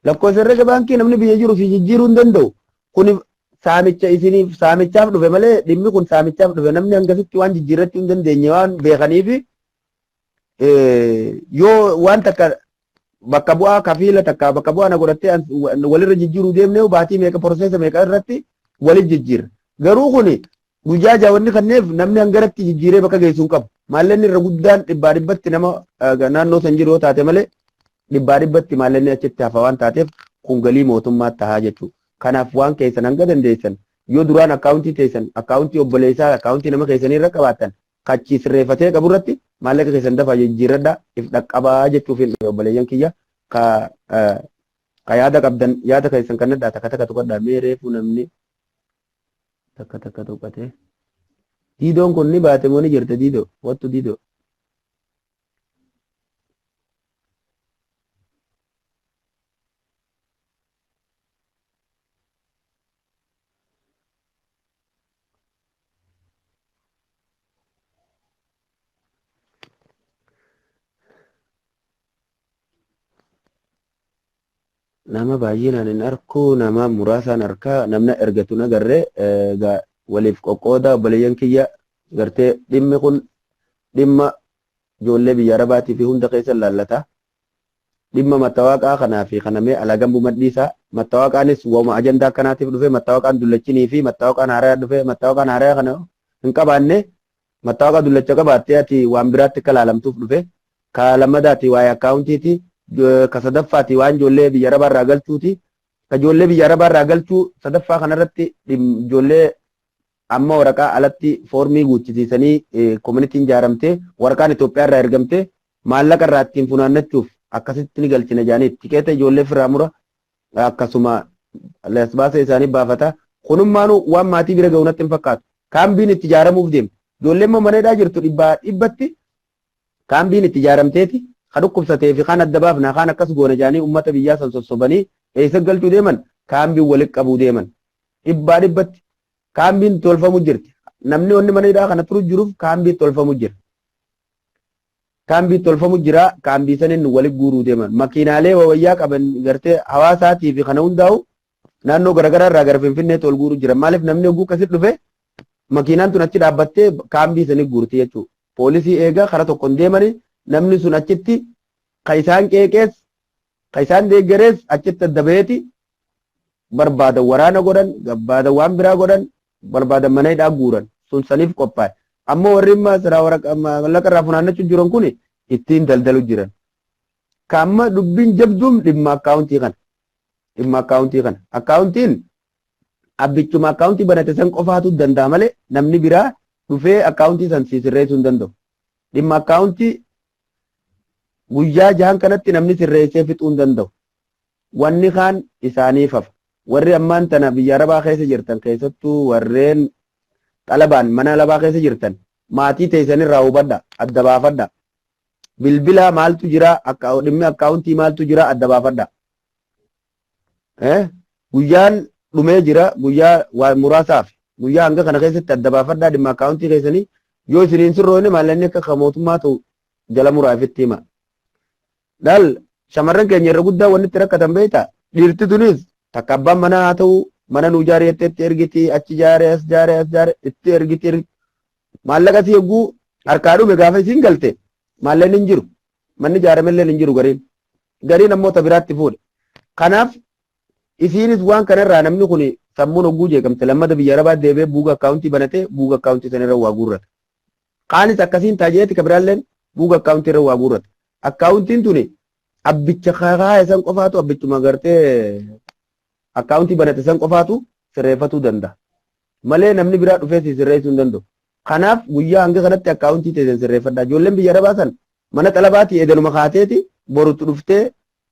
lakkoofsa herrega baankii namni biyya jiru fi jijjiiruu hin danda'u kun saamicha isiniif saamichaaf dhufe malee dhimmi kun saamichaaf dhufe namni hangasitti waan jijjiirrachuu hin dandeenye waan beekaniif yoo waan takka bakka bu'aa kafiila takka bakka bu'aa na godhattee walirra jijjiiruu deemnee baatii meeqa poroseesa meeqa irratti walit jijjiirra garuu kun guyyaa jaawwanni kanneef namni hangaratti jijjiiree bakka geessuu hin qabu maallanni irra guddaan dhibbaa dhibbatti nama naannoo san jiru yoo taate malee dhibbaa dhibbatti maallanni achitti hafa waan taateef kun galii mootummaa tahaa jechuudha. Kanaaf waan keessan hanga dandeessan yoo duraan akkaawuntii teessan akkaawuntii obboleessaa akkaawuntii nama keessanii irra qabaatan kachi sirreeffatee qaburratti maallaqa keessan dafaa jijjiirradhaa if dhaqqabaa jechuuf hin obboleeyyan kiyya ka yaada qabdan yaada keessan kannadhaa takka takka tuqadhaa mee reefu namni takka takka tuqate diidoon kun ni baate moo ni jirte diidoo wattu diidoo nama baay'inaan hin arku nama muraasaan harkaa namna ergatu nagarree waliif qoqqooda obboleeyyan kiyya gartee dhimmi kun dhimma ijoollee biyya arabaatii fi hunda keessa laallata dhimma mattawaaqaa kanaa fi kanamee alagambu madhiisaa mattawaaqaanis wama ajandaa akkanaatiif dhufe mattawaaqaan dullachinii fi mattawaaqaan haaraa dhufe mattawaaqaan haaraa kana hin qabaanne mattawaaqa dullacha qabaattee ati waan biraatti akka laalamtuuf dhufe ka lammadaati waa'ee akkaawuntiiti ka sadaffaati waan ijoollee biyya arabaa irraa galchuuti ka ijoollee biyya arabaa irraa galchuu sadaffaa kanarratti ijoollee amma waraqaa alatti foormii guuchisiisanii koominitiin ijaaramtee waraqaan Itoophiyaa irraa ergamtee maallaqa irraa ittiin funaannachuuf akkasitti ni galchina jaanii tikeeta ijoollee firaa mura akkasuma lesbaasa isaanii baafata kunummaanu waan maatii bira ga'uunatti hin fakkaatu kaambiin itti ijaaramuuf deemte ijoolleen mamaneedhaa jirtu dhibbatti kaambiin itti ijaaramteeti kan dhukkubsatee fi kan adda baafna kan akkas goona jaanii ummata biyyaa san sossobanii eessa galchuu deeman kaambiin walitti qabuu deeman dhibbatti kaambiin tolfamu jirti namni onni maneedhaa kana turu jiruuf kaambii tolfamu jira kaambii tolfamu jira kaambii sanin walitti guuruu deeman makiinaalee wawayyaa qaban gartee hawaasaatii fi kana hundaa'u naannoo garaagaraa irraa gara Finfinnee tol guuruu jira maaliif namni oguu akkasitti dhufe makiinaan tun achi dhaabbattee kaambii sanii guurti jechuudha poolisii eegaa karaa tokkoon deemanii namni sun achitti ka isaan qeeqees ka isaan deeggarees achitti adda baheeti barbaadan waraana godhan barbaadan waan biraa godhan barbaadan mana hidhaa guuran sun saniif qophaa'e ammoo warri mallaqa irraa funaannachuun jiran kun ittiin daldalu jiran ka amma dubbiin jabduun dhimma akkaawuntii kana akkaawuntiin abbichuma akkaawuntii banate san qofaatu danda'a malee namni biraa dhufee akkaawuntii san sirreessuu hin danda'u dhimma akkaawuntii guyyaa jahan kanatti namni sirreessee fixuu hin danda'u wanni kaan isaaniif hafa warri ammaan tana biyya arabaa keessa jirtan keessattuu warreen xalabaan mana alabaa keessa jirtan maatii teessan irraa hubadha adda baafadha bilbila maaltu jira dhimmi akkaawuntii maaltu jira adda baafadha guyyaan dhumee jira guyyaa waa muraasaaf guyyaa hanga kana keessatti adda baafadha dhimma akkaawuntii keessanii yoo isiniin sirroone maallanni akka mootummaa ta'u jala muraafitti hima dal shamarran keenya irra guddaa wanni itti rakkatan beektaa dhiirti tunis takka abbaan manaa haa ta'u mana nuu jaareettee itti ergiti achi jaare as jaare itti ergiti maallaqa si eeguu harkaa dhume gaafa isiin galte maalleen hin jiru manni jaaramellee hin jiru gariin ammoo ta biraatti fuudhe kanaaf isiinis waan kanarraa namni kun sammuun hogguu jeeqamte lammata biyya arabaa deebee buuga akkaawuntii banatee buuga akkaawuntii sanirra waa guurrata. Kaanis akkasiin taajeeti kabiraalleen buuga akkaawuntii irra waa guurrata. Akkaawuntiin tuni abbicha kakaa san qofaatu abbichuma gartee akkaawuntii banate san qofaatu sirreeffatuu danda'a. Malee namni biraa dhufee si sirreessuu hin danda'u. Kanaaf guyyaa hanga kanatti akkaawuntii teessan sirreeffadha. Ijoolleen biyya arabaa san mana xalabaati edanuma kaateeti borutti dhuftee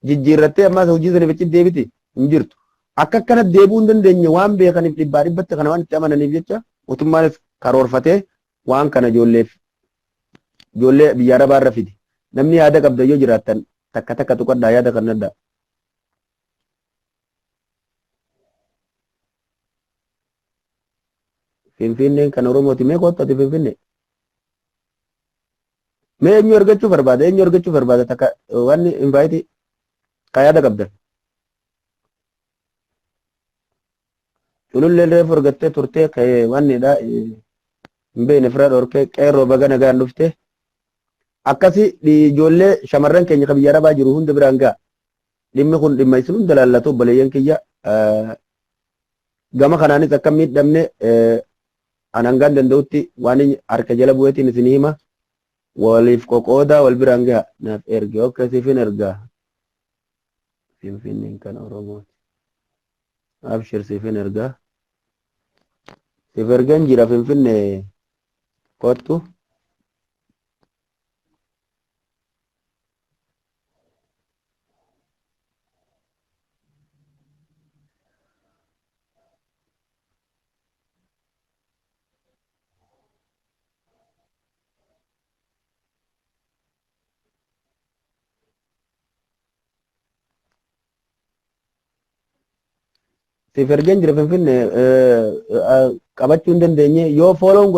jijjiirrattee ammaas hojii sana bichi deebiti hin jirtu. Akka akkana deebuu hin dandeenye waan beekaniif dhibbaa dhibbatti kana waan itti amananiif jecha mootummaanis karoorfatee waan kana ijoollee biyya arabaa irra fidi. Namni yaada qabda yoo jiraattan takka takka tuqadhaa yaada kan adda. Finfinneen kan Oromooti mee koottati Finfinnee? Mee eenyu argachuu barbaada? Eenyu argachuu barbaada? Takka waan invaayitii kan yaada qabdan. Culullee reefu argattee turtee ka'ee waanidha. Hin beekne fira dhorkee qeerroo baga nagaan dhuftee. Akkasi ijoollee shamarran keenya kan biyya arabaa jiru hunda biraan ga'a. Dhimmi kun dhimma isin hunda laallatu obboleeyyan kiyya. Gama kanaanis akka miidhamne anangaan danda'utti waan harka jala bu'eetiin isin hima. Waliif qoqoodaa wal biraan ga'a. Naaf erge okkasiifin ergaa. Finfinneen kan Oromooti. Abshir siifin ergaa. Siif ergan jira Finfinnee kottu. Siif ergan jira Finfinnee qabachuu hin dandeenye yoo fooloon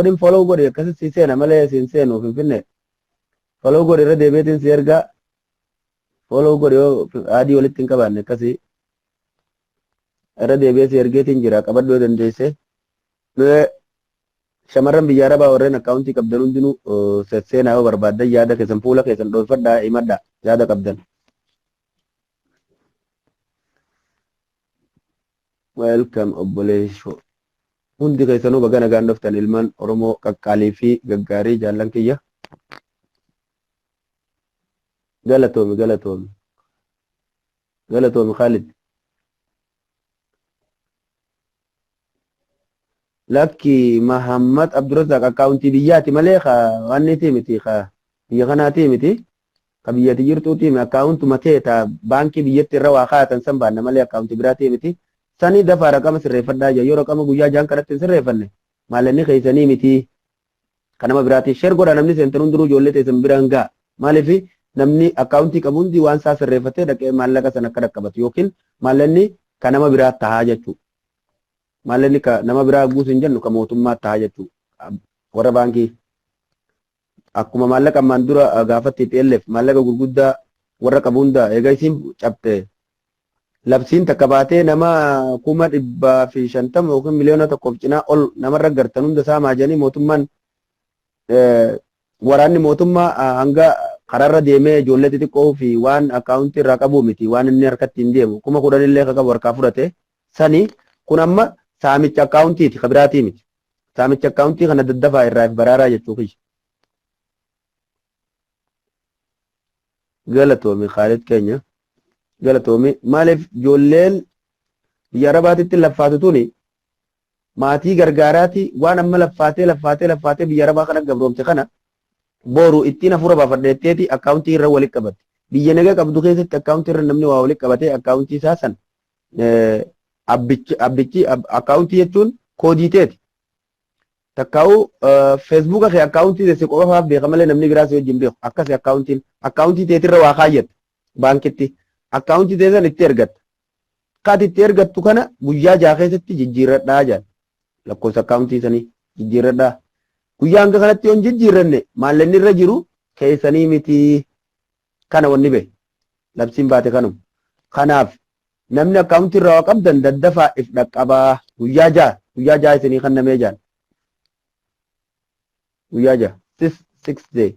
godhe akkasii si seena malee si hin seenu Finfinnee. Fooloo godhe irra deebiitiin si ergaa. Fooloo godhe yoo adii walitti hin qabaanne akkasii irra deebi'ee si ergeetiin jira qabadhuu dandeesse. Shamarran biyya arabaa warreen akkaawuntii qabdan hundinuu sesseenaa yoo barbaaddan yaada keessan fuula keessan dhoofadhaa himadhaa yaada qabdan. Welcome obboleessoo. Hundi keessanuu baga nagaan dhuftan ilmaan Oromoo qaqqaalii fi gaggaarii jaallan kiyya. Galatoomi Khalid. Lakki Mahammad Abdurrazzaq akkaawuntii biyyaati malee waan niitii miti biyya kanaatii miti. Ka biyyatti jirtuutii akkaawuntuma ta'e baankii biyyatti irra waa kaa'atan san baanna malee akkaawuntii biraatii miti. Sani dafa raqama sirreeffadhaa jira yoo raqama guyyaa jaan kanatti hin sirreeffanne maalanni keessanii miti kanama biraati sheer godha namni seentan hundinuu ijoollee teessan biraan ga'a maaliif namni akkaawuntii qabu hundi waan isaa sirreeffatee dhaqee maallaqa sana akka dhaqqabatu yookiin maalanni kan nama biraa tahaa jechuudha. Maalanni nama biraa guutuu hin jennu kan mootummaa tahaa jechuudha warra baankii akkuma maallaqa ammaan dura gaafatti TPLF maallaqa gurguddaa warra qabu hunda egaa isiin cabte. Labsiin takka baatee nama 150,000 yookiin miliyoona tokkoof cinaa ol namarra gartan hunda isaa maajanii mootummaan waraanni mootummaa hanga karaarra deemee ijoollee xixiqqoo fi waan akkaawuntii irraa qabu miti waan inni harkatti hin deemu 10,000 illee akka qabu harkaa fudhate sani kun amma saamicha akkaawuntiiti kabiraatii miti saamicha akkaawuntii kana daddafaa irraa baraaraa jechuufi. Galatoomi Khaalid keenya. Galatoomi maaliif ijoolleen biyya arabaatitti laffaatu tuni maatii gargaaraati waan amma laffaatee biyya arabaa kana gabroomte kana boru ittiin hafuura baafadheetteeti akkaawuntii irra walitti qabatti. Biyya nagaa qabdu keessatti akkaawuntii irra namni waa walitti qabatee akkaawuntii isaa san abbichi akkaawuntii jechuun koodiiteeti. Takkaa'uu feesbuuka kee akkaawuntii teessee qofaaf beeka malee namni biraas wajjin beeku akkasii akkaawuntii teetirra waa kaayyata baankitti. Akkaawuntii teessan itti ergatta. Kaati itti ergattu kana guyyaa jaha keessatti jijjiirradhaa jedhan. Lakkoofsa akkaawuntii sanii jijjiirradhaa. Guyyaa hanga kanatti yoo hin jijjiirranne maallanni irra jiru keessanii miti kana wanni behe. Labsiin baate kanuma. Kanaaf namni akkaawuntii irraa waa qabdan daddafaa if dhaqqabaa guyyaa jaha isinii kannamee jedhan. Guyyaa jaha 6 day.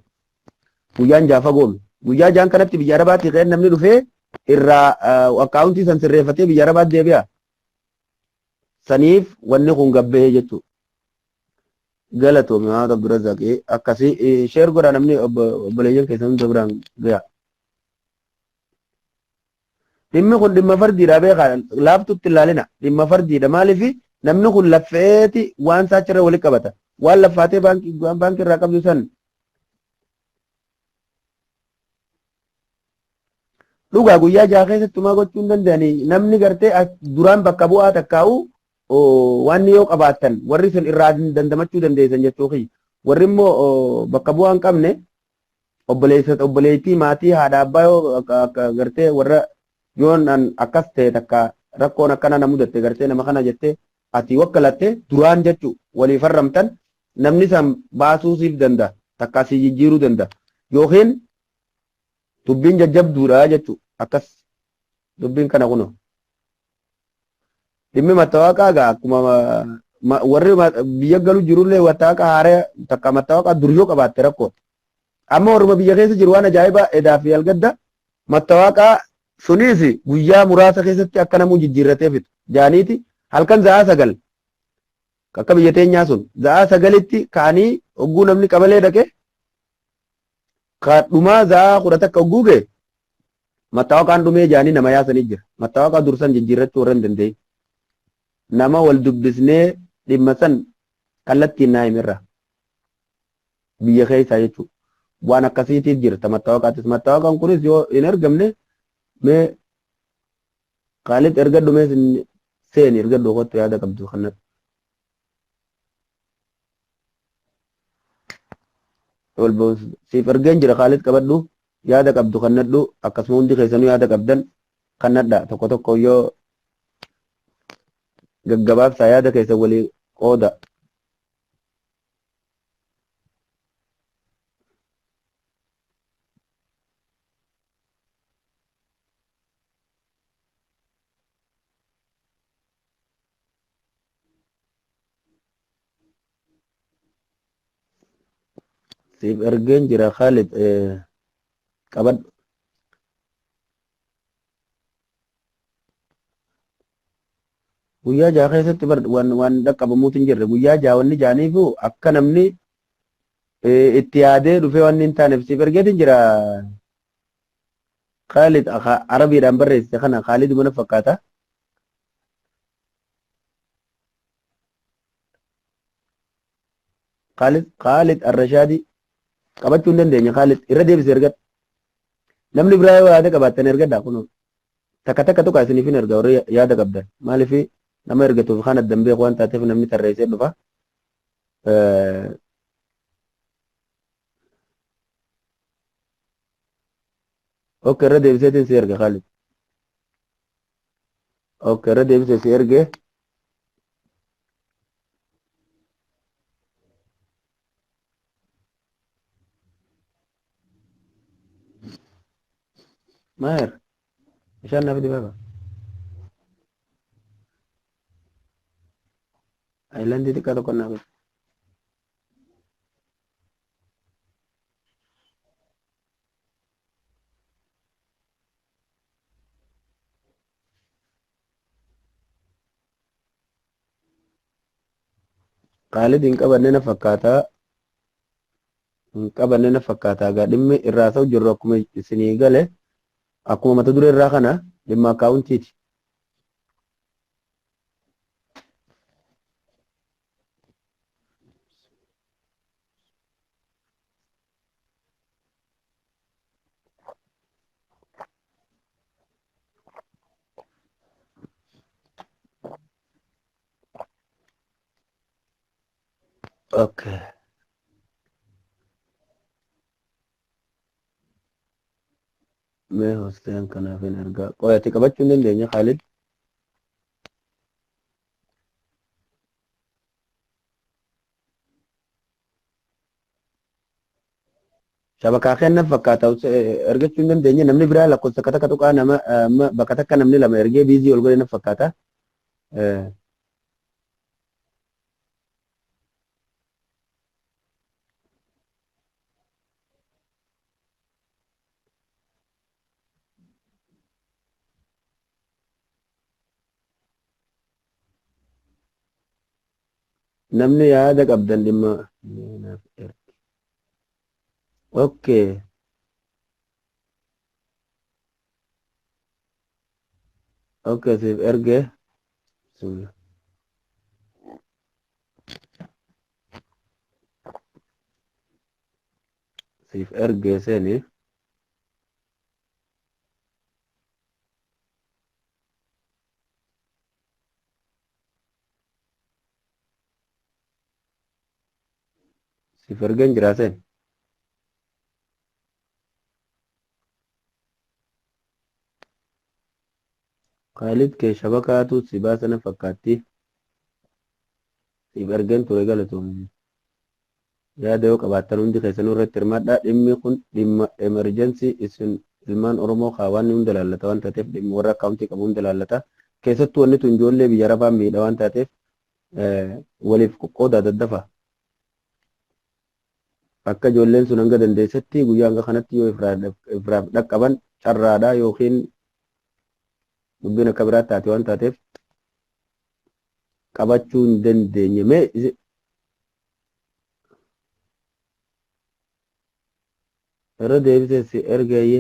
Guyyaan jaha fagoome. Guyyaa jahan kanatti biyya arabaatii ka'een namni dhufee irraa akkaawuntii san sirreeffatee biyya arabaatti deebi'a. Saniif wanni kun gabbee jechuudha. Galatoomii haa ta'u bira zaqee akkasii sheer godha namni obboleeyyan keessan hunda biraan ga'a. Dhimmi kun dhimma fardiidha beekaa laaftutti ilaalina dhimma fardiidha maaliif namni kun laffeeti waan saachirra walitti qabata waan laffaatee baankii irraa qabdu san dhugaa guyyaa jaha keessatti maa gochuu hin danda'anii namni gartee duraan bakka bu'aa takkaa'u waan yoo qabaatan warri sun irraa dandamachuu dandeessan jechuufi warri immoo bakka bu'aa hin qabne obboleettii maatii haadha abbaa yoo gartee warra yoon akkas ta'e takka rakkoon akkana na mudatte gartee nama kana jettee ati wakkalatte duraan jechuu walii farramtan namni san baasuu siif danda'a takka si jijjiiruu danda'a yookiin dubbiin jajjabduudha jechuu akkas dubbiin kana kuno dhimmi mattaawaqaa gaa akkuma warri biyya galu jirullee mattaawaqa haaree takka mattaawaqa duryoo qabaatte rakkoo amma warruma biyya keessa jiru waan ajaa'ibaa edaa fi algadda mattaawaqaa sunis guyyaa muraasa keessatti akka namuu jijjiirratee fitu jaaniiti halkan za'aa sagal akka biyya teenyaa sun za'aa sagalitti ka'anii hogguu namni qabalee dhaqe kadhumaa za'aa 10 hogguu ga'e mattaawaqaan dhumee jaanii nama yaasanii jira mattaawaqaa dursan jijjiirrachuu warra hin dandeenye nama wal dubbisnee dhimma san kallattiin naa himirra biyya keessaa jechuudha waan akkasiitiif jirta mattaawaqaatis mattaawaqaan kunis yoo hin argamne mee Khalid erga dhumee seen erga dhokottu yaada qabdu kanatti siif ergeen jira Khalid qabadhu yaada qabdu kannadhu akkasuma hundi keessanuu yaada qabdan kannadha tokko tokko yoo gaggabaabsaa yaada keessa walii qooda. Siif ergeen jira Khalid qabadhu. Guyyaa jaha keessatti waan dhaqqabamuutu hin jirre guyyaa jaha wanni jaaniifu akka namni itti yaadee dhufee wanni hin taaneef siif ergeetiin jira Khalid arabiidhaan barreessite kana Khalid mana fakkaata. Khalid Arrashaadii qabachuu hin dandeenya Khalid irra deebisee ergadha. Namni biraa yoo yaada qabaatan ergadha kun takka takka tuqaa isiniif hin erga warri yaada qabdan maaliif nama ergatuuf kan addan beeku waan taateef namni tarreessee dhufa. Okay irra deebiseetiin si erga Khalid. Okay irra deebisee si erge. Maher, ishaan naaf dibaba. Ayilandii xiqqaa tokko naaf. Khalid hin qabanne na fakkaata. Hin qabanne na fakkaata. Egaa dhimmi irraa ta'u jirru akkuma isinii gale. Akkuma mata duree irraa kana dhimma akkaawuntiiti. Okay. Mee hosteen kanaaf hin ergaa. Qoyatti qabachuu hin dandeenya Khalid. Shabakaa kennan fakkaata ergachuu hin dandeenya namni biraa lakkoofsa takka tuqaa nama bakka takka namni lama ergee biizii ol godhe na fakkaata. namni yaada qabdan dhimma okay okay siif erge siif erge seeni siif ergen jira seen Khalid kee shabakaatu si baasana fakkaatti siif ergen ture galatoomne yaada yoo qabaattan hundi keessanuu irratti hirmaadhaa dhimmi kun dhimma emergency isin ilmaan oromoo kaawwanni hunda laallata waan taateef dhimma warra akkaawuntii qabu hunda laallata keessattuu wanni tun ijoollee biyya arabaan miidha waan taateef waliif qoqqoodaa daddafa akka ijoolleen sun hanga dandeessetti guyyaa hanga kanatti yoo ifraaf dhaqqaban carraadhaa yookiin dubbiin akka biraa taate waan taateef qabachuu hin dandeenye mee irra deebisee si ergeeyye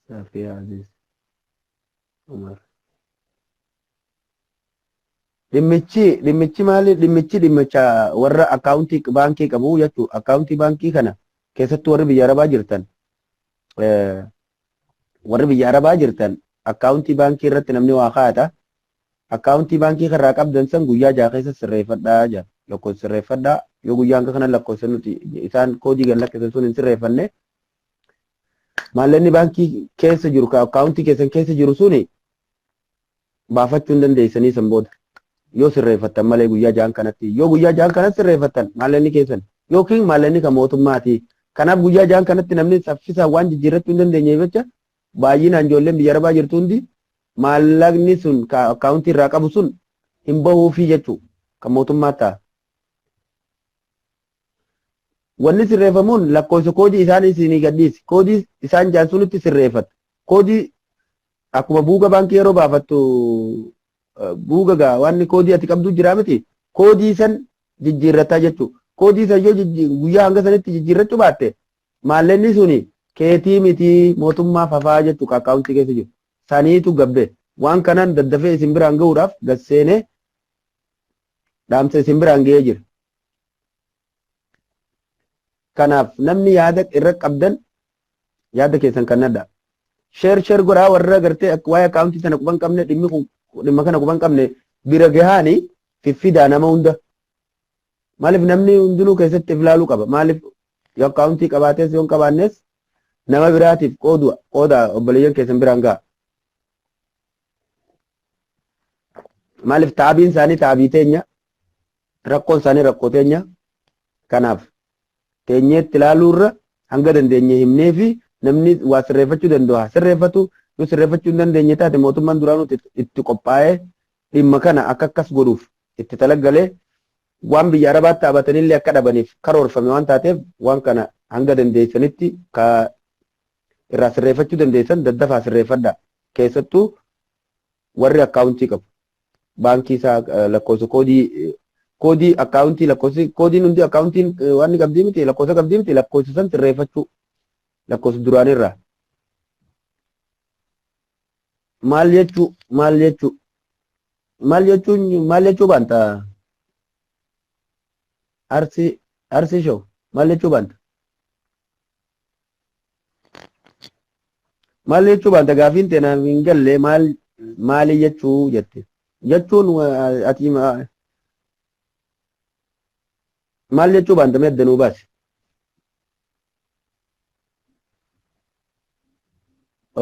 Safiyaa Aziz Umar dhimmichi maali dhimmicha warra akkaawuntii baankii qabu jechuu akkaawuntii baankii kana keessattuu warri biyya arabaa jirtan akkaawuntii baankii irratti namni waa kaa'ata akkaawuntii baankii kanarraa qabdan san guyyaa jaha keessa sirreeffadhaa jira lakkoofsa sirreeffadhaa yoo guyyaa hanga kana lakkoofsa nuti isaan koodii gan lakkisan sun hin sirreeffanne maallaqni baankii keessa jiru akkaawuntii keessan keessa jiru suni baafachuu hin dandeessanii san booda yoo sirreeffattan malee guyyaa jahan kanatti yoo guyyaa jahan kanatti sirreeffattan maallaqni keessan yookiin maallaqni kan mootummaati kanaaf guyyaa jahan kanatti namni saffisaan waan jijjiirrachuu hin dandeenye jecha baay'inaan ijoolleen biyya arabaa jirtu hundi maallaqni sun akkaawuntii irraa qabu sun hin bahuufii jechuu kan mootummaa ta'a. Wanni sirreeffamuun lakkoofsa koodii isaan isinii gadhiisi. Koodii isaan jaan sunitti sirreeffata. Koodii akkuma buuga baankii yeroo baafattu buuga gaa wanni koodii ati qabdu jira miti. Koodii san jijjiirrataa jechuudha. Koodii san yoo guyyaa hanga sanitti jijjiirrachuu baatte maallaqni suni keetii miti mootummaa fafaa jechuudha akkaawuntii keessa jiru. Saniitu gabbe waan kanaan daddafee isin biraan gahuudhaaf gasseenee dhaamsa isin biraan ga'ee jira. Kanaaf namni yaada irra qabdan yaada keessan kannadha. Sheer godhaa warra gartee waa'ee akkaawuntii sana quban qabne dhimma kana quban qabne bira gahaanii fiffidaa nama hunda. Maaliif namni hundinuu keessatti ilaaluu qaba. Maaliif yoo akkaawuntii qabaates yoo hin qabaannes nama biraatiif qooda obboleeyyan keessan biraan ga'a. Maaliif taabiin isaanii taabii teenya rakkoon isaanii rakkoo teenya kanaaf teenyeetti ilaaluurra hanga dandeenye himnee fi namni waa sirreeffachuu danda'u sirreeffatu yoo sirreeffachuu hin dandeenye taate mootummaan duraanuu itti qophaa'ee dhimma kana akkas godhuuf itti talaggalee waan biyya arabaatti dhaabatanillee akka dhabaniif karoorfame waan taateef waan kana hanga dandeessanitti irraa sirreeffachuu dandeessan daddafaa sirreeffadha. Keessattuu warri akkaawuntii qabu baankii isaa lakkoofsa koodii akkaawuntii lakkoofsi koodiin hundi akkaawuntiin waan qabdii miti lakkoofsa qabdii miti lakkoofsa san sirreeffachuu lakkoofsa duraanirraa. Maal jechuu baanta arsii shoo maal jechuu baanta gaafiin teena hin galle maali jechuu jette jechuun ati maal jechuu baanta mee addanuu baasi.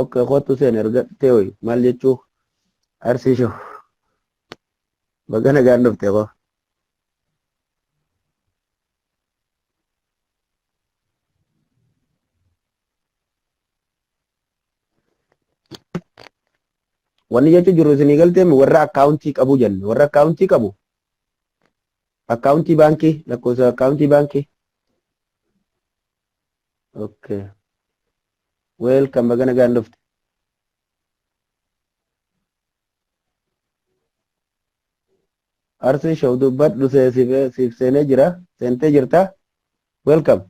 Okay, kottu seen erga teewoy maal jechuu arsii shoo bagana gaan dhufte koo. Wanni jechuun jiru isinii galteemi warra akkaawuntii qabu jenne warra akkaawuntii qabu akkaawuntii baankii lakkoofsa akkaawuntii baankii. Okay. Welcome bagana gaan dhufte. Arsi show dubbadhu siif seenee jira. Seentee jirta. Welcome.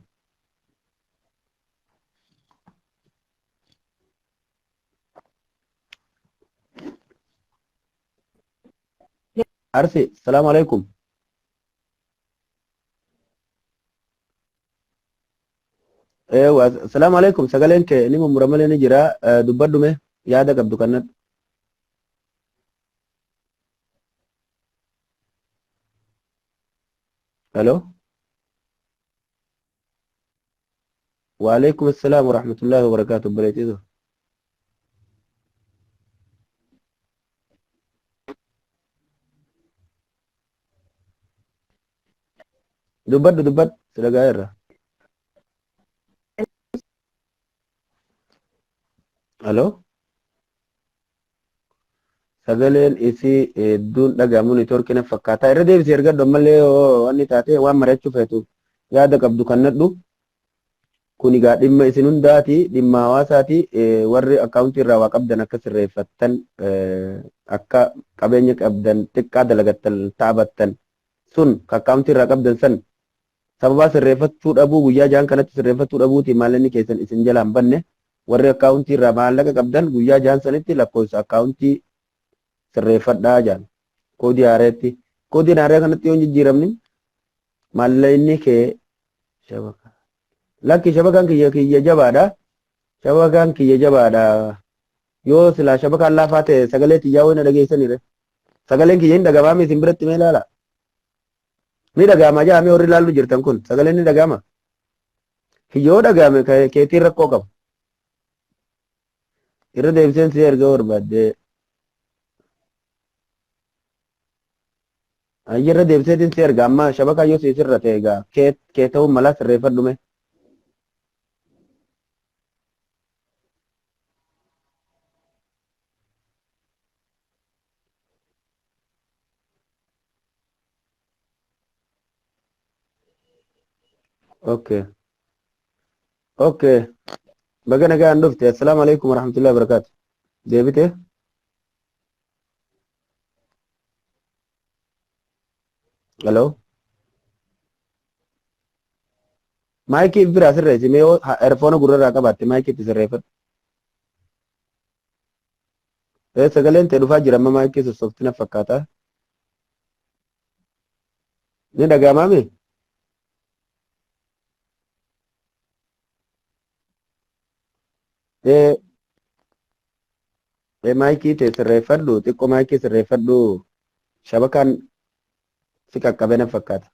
Arsi, salaam alaikum. Salaam alaikum. Sagaleen kee ni mummuramale ni jira. Dubbadhu mee yaada qabdu kannadhu. Hello. Waalaikum assalam warahmatullahi wabarakatuh. Bareetisu. Dubbadhu silagaa irra. Hello. Sagaleen isii hedduun dhagahamu neetwoorkii fakkaata. Irra deebisee ergadhu ammallee wanni taate waan mari'achuu feetu yaada qabdu kannadhu. Kun egaa dhimma isin hundaati, dhimma hawaasaati. Warri akkaawuntii irraa waa qabdan akka sirreeffattan, akka qabeenya qabdan xiqqaa dalagattan taabattan sun akkaawuntii irraa qabdan san sababa sirreeffachuu dhabuu guyyaa jaan kanatti sirreeffachuu dhabuuti maallaqni keessan isin jalaan banne warri akkaawuntii irraa maallaqa qabdan guyyaa jaan sanitti lakkoofsa akkaawuntii sirreeffadhaa jaan koodii haareetti. Koodiin haaree kanatti yoo hin jijjiiramne maallaqni kee shabaka. Lakki shabakaan kiyya jabaadha. Shabakaan kiyya jabaadha. Yoo silaa shabakaan laafaa ta'e sagalee xiyyaa wayna dhageessanire. Sagaleen kiyya hin dhagamaame isin biratti mee ilaala. Ni dhagama jaamee warri ilaallu jirtan kun sagaleen ni dhagama. Kiyyoo dhagame keetiin rakkoo qabu. Irra deebiseen si erga barbaadde. Irra deebiseetiin si erga amma shabakaa yoo si sirra ta'e egaa kee ta'uun malaa sirreeffadhume. Okay. Okay. Baga nagaan dhufte. Assalaamu alaikum warahmatullahi wabarakatuh. Deebite? Hello? Maayikii biraa sirreessi mee erfoona gurrarraa qabaatte maayikii itti sirreeffadhu. Sagaleen ta'e dhufaa jira amma maayikii sossoftina fakkaata. Ni dhaga'amaami? Maayikii ta'e sirreeffadhu xiqqoo maayikii sirreeffadhu shabakaan si qaqqabee na fakkaata.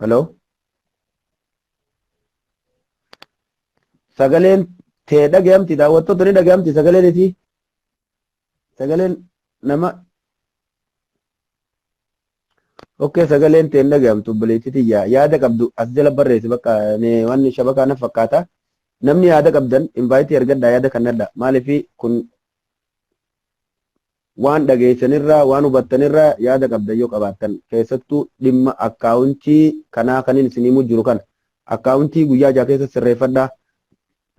Hello? Sagaleen ta'e dhaga'amti daawwattoota ni dhaga'amti sagaleen isii sagaleen nama okay sagaleen ta'e dhaga'amtu obboleettii yaada qabdu as jala barreessi bakka wanni shabakaa na fakkaata. Namni yaada qabdan invaayitii ergadhaa yaada kannadha. Maaliif kun waan dhageessanirraa waan hubattanirraa yaada qabdan yoo qabaattan keessattuu dhimma akkaawuntii kanaa kaniin isiniimuu jiru kana akkaawuntii guyyaa jaa keessa sirreeffadhaa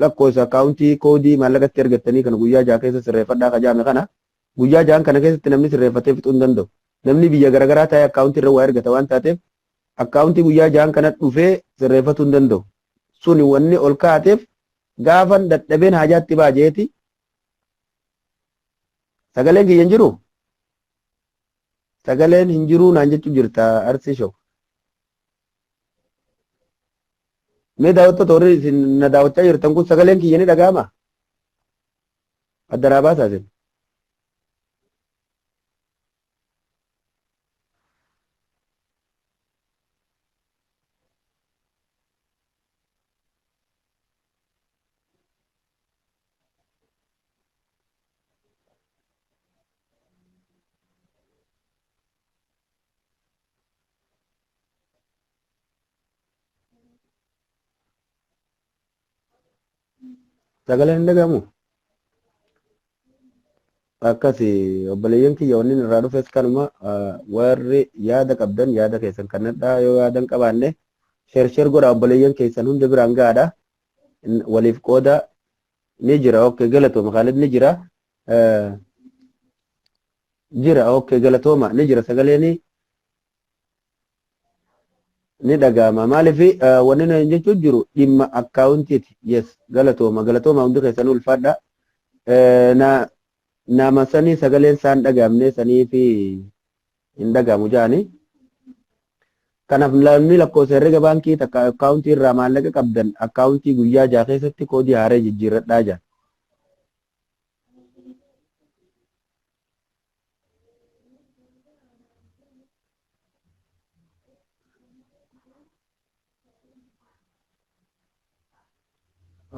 lakkoofsa akkaawuntii koodii maallaqatti ergattanii kan guyyaa jaa keessa sirreeffadhaa kajaame kana guyyaa jaan kana keessatti namni sirreeffatee fixuu hin danda'u. Namni biyya garaagaraa taa'ee akkaawuntii irra waa ergata waan taateef akkaawuntii guyyaa jaan kana dhufee sirreeffatuu hin danda'u. Suni wanni ol kaateef gaafan dadhabeen haajaatti baajeeti. Sagaleen kiyya hin jiru? Sagaleen hin jiru naan jechuu jirta Arsii Show. Mee daawwattoota warri isin na daawwachaa jirtan kun sagaleen kiyya ni dhaga'ama? Addanaa baasaa isin. Sagaleen hin dhaga'amu? Akkasi obboleeyyan kiyya wanni irraa dhufes kanuma warri yaada qabdan yaada keessan kannadha yoo yaadan qabaanne sheer godha obboleeyyan keessan hunda biraan gaadha. waliif qooda ni jira. Okay, galatooma Khalid ni jira. Jira okay, galatooma ni jira sagaleen ni dhagama. Maaliif wanni nuyi jechuun jiru dhimma akkaawuntiiti. Yes, galatooma hundi keessan ulfaadha. Nama sanii sagaleen isaan dhagamne sanii fi hin dhagamu jaani. Kanaaf namni lakkoofsa herrega baankii takka akkaawuntii irraa maallaqa qabdan akkaawuntii guyyaa jaha keessatti koodii haaree jijjiirradhaa jira.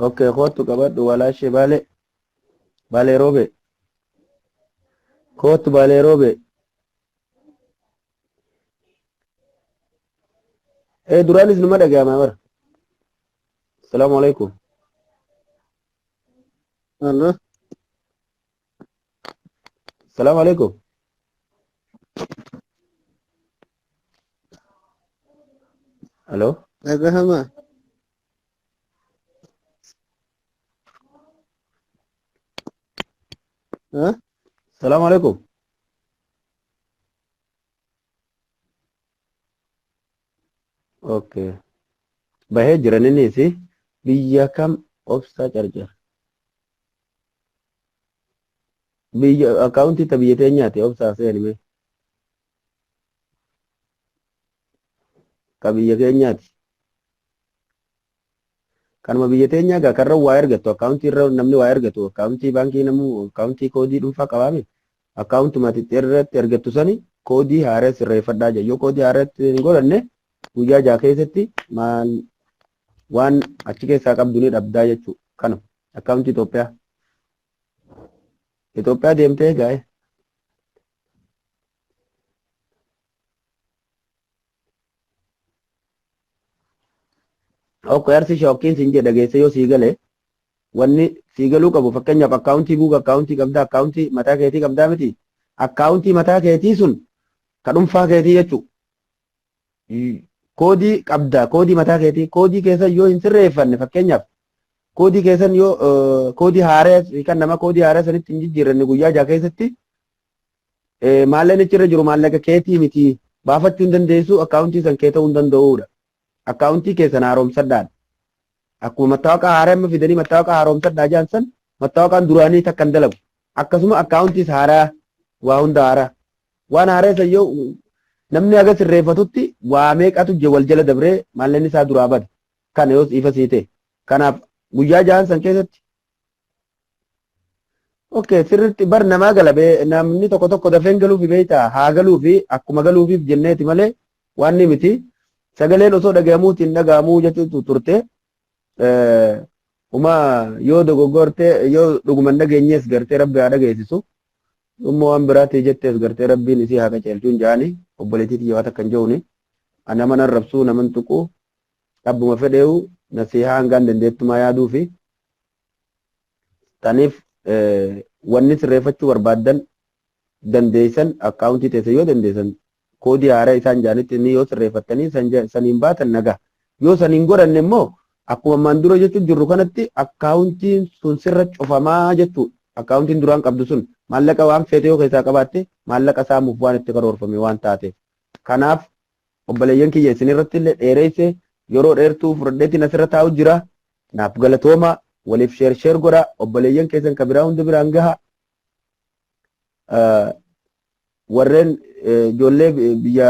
Okay, kootu qabadhu walaashee baalee roobe. Kootu baalee roobe. Duraanis numa dhaga'ama bara. Assalamu alaikum. Hello. Assalamu alaikum. Hello. Dhagahama. Assalamu alaikum. Okay. Bahee jiraniinis biyya kam obsaa carcar. Biyya akkaawuntii ta biyya teenyaati obsaa seenime. Ka biyya keenyaati. Kanuma biyya teenyaa gaa karra waa ergatu akkaawuntii irra namni waa ergatu akkaawuntii baankii namu akkaawuntii koodii dhuunfaa qabaame akkaawuntuma irratti ergattu sani koodii haaree sirreeffadhaa jira. Yoo koodii haareetti hin godhanne guyyaa jaha keessatti waan achi keessaa qabdu ni dhabdaa jechuudha. Kana akkaawuntii Itoophiyaa. Itoophiyaa deemtee gaa'e. Okko yarsi shawkiin siin jedha geesse yoo sii galee wanni sii galuu qabu fakkeenyaaf akkaawuntii buuga akkaawuntii qabdaa akkaawuntii mataa keetii qabdaa miti. Akkaawuntii mataa keetii sun ka dhuunfaa keetii jechuudha. Koodii qabda koodii mataa keetii koodii keessan yoo hin sirreeffanne fakkeenyaaf koodii keessan yoo koodii haaree kan nama koodii haaree sanitti hin jijjiiranne guyyaa jaha keessatti maalleen achirra jiru maallaqa keetii miti baafachuu hin dandeessu akkaawuntii san kee ta'uu hin danda'uudha. Akkaawuntii keessan haaromsadhaan akkuma mattaawaqaa haaree amma fidanii mattaawaqaa haaromsadhaa jaansan mattaawaqaan duraanii takka hin dalagu akkasuma akkaawuntiis haaraa waa hunda haaraa waan haaree san yoo namni aga sirreeffatutti waa meeqatu wal jala dabree maalleen isaa duraa bada kana yoos ifa siite kanaaf guyyaa jahan san keessatti okay sirriitti bar namaa galabee namni tokko tokko dafeen galuufi beeyta haa galuufi akkuma galuufiif jenneeti malee waan ni miti sagaleen osoo dhagahamuutiin dhagahamuu jechuutu turte yoo dogoggorte yoo dhuguman dhageenyees gartee rabbi haa dhageessisu dhumma waan biraatti jettees gartee rabbiin isii haa qaceelchuun jaani obboleetii xiyyaawaa takka hin jiruuni nama nan rabsuu naman tuquu dhabbuma fedheewu nasihaa hangaan dandeettumaa yaaduu fi taniif wanni sirreeffachuu barbaaddan dandeessan akkaawuntii teesse yoo dandeessan koodii haaraa isaan jaanitti inni yoo sirreeffattanii saniin baatan nagaa yoo saniin godhanne immoo akkuma ammaan dura jechuun jirru kanatti akkaawuntiin sun sirra cufamaa jechuudha. Akkaawuntiin duraan qabdu sun maallaqa waan feete yoo keessaa qabaatte maallaqa saamuuf waan itti karoorfame waan taateef. Kanaaf obboleeyyan kiyya isin irratti illee dheereesse yeroo dheertuu fudhadheetiin asirra taa'u jira. Naaf galatooma waliif sheer godha obboleeyyan keessan kan biraa hundi biraan gaha. Warreen ijoollee biyya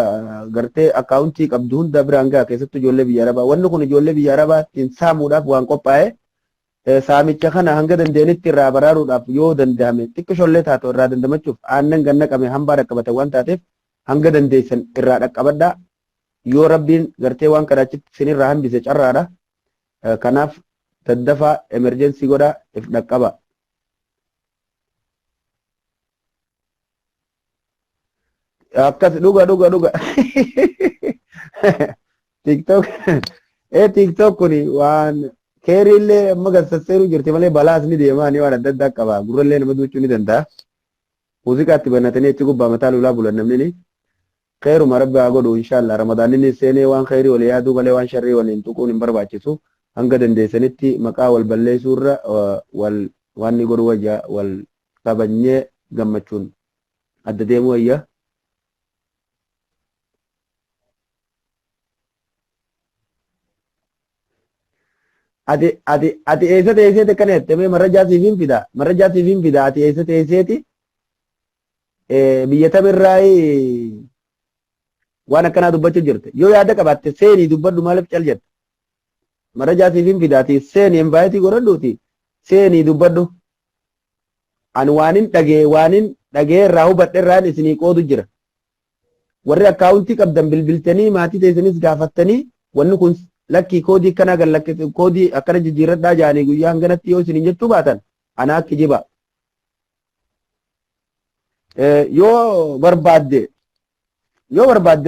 gartee akkaawuntii qabdu hunda biraan gaha keessattuu ijoollee biyya arabaa. Wanni kun ijoollee biyya arabaatiin saamuudhaaf waan qophaa'e. Saamicha kana hanga dandeenyetti irraa baraaruudhaaf yoo danda'ame xiqqishollee taatu irraa dandamachuuf aannan ganna qabee hambaa dhaqqabatan waan taateef hanga dandeessan irraa dhaqqabadhaa yoo rabbiin gartee waan kadhachitti sinirraa hambise carraadha. Kanaaf daddafaa emerjensii godhaa if dhaqqaba. Akkas dhuga. TikTok kuni waan keeriillee amma garsasseeruu jirti malee balaas ni deemaa ni waan adda addaa qaba. Gurrallee nama duuchuu ni danda'a. Muuziqaatti bannatanii achi gubbaa mataa lulaa bulan namni ni. Keeruma rabbi haa godhu inshallah. Ramadaanni seenee waan keerii walii yaaduu malee waan sharrii waliin tuquun hin barbaachisu. hanga dandeessanitti maqaa wal balleessuurra wal waan ni godhu wayya wal kabajnee gammachuun adda deemu wayya. Ati eessa teesseeti kana jettee marrajaa siif hin fida marrajaa siif hin fida ati eessa teesseeti biyya tamirraa waan akkanaa dubbachuu jirte yoo yaada qabaatte seenii dubbadhu maaliif cal jette marrajaa siif hin fida ati seenii invaayitii godhadhuuti seenii dubbadhu ani waanin dhagee irraa hubadhe irraan isinii qoodu jira warri akkaawuntii qabdan bilbiltanii maatii teessanis gaafattanii wanni kun lakkii koodii akkana gallakkee koodii akkana jijjiirradhaa jaanii guyyaa hanganatti yoo isin jechuu baatan ana akki jiba yoo barbaadde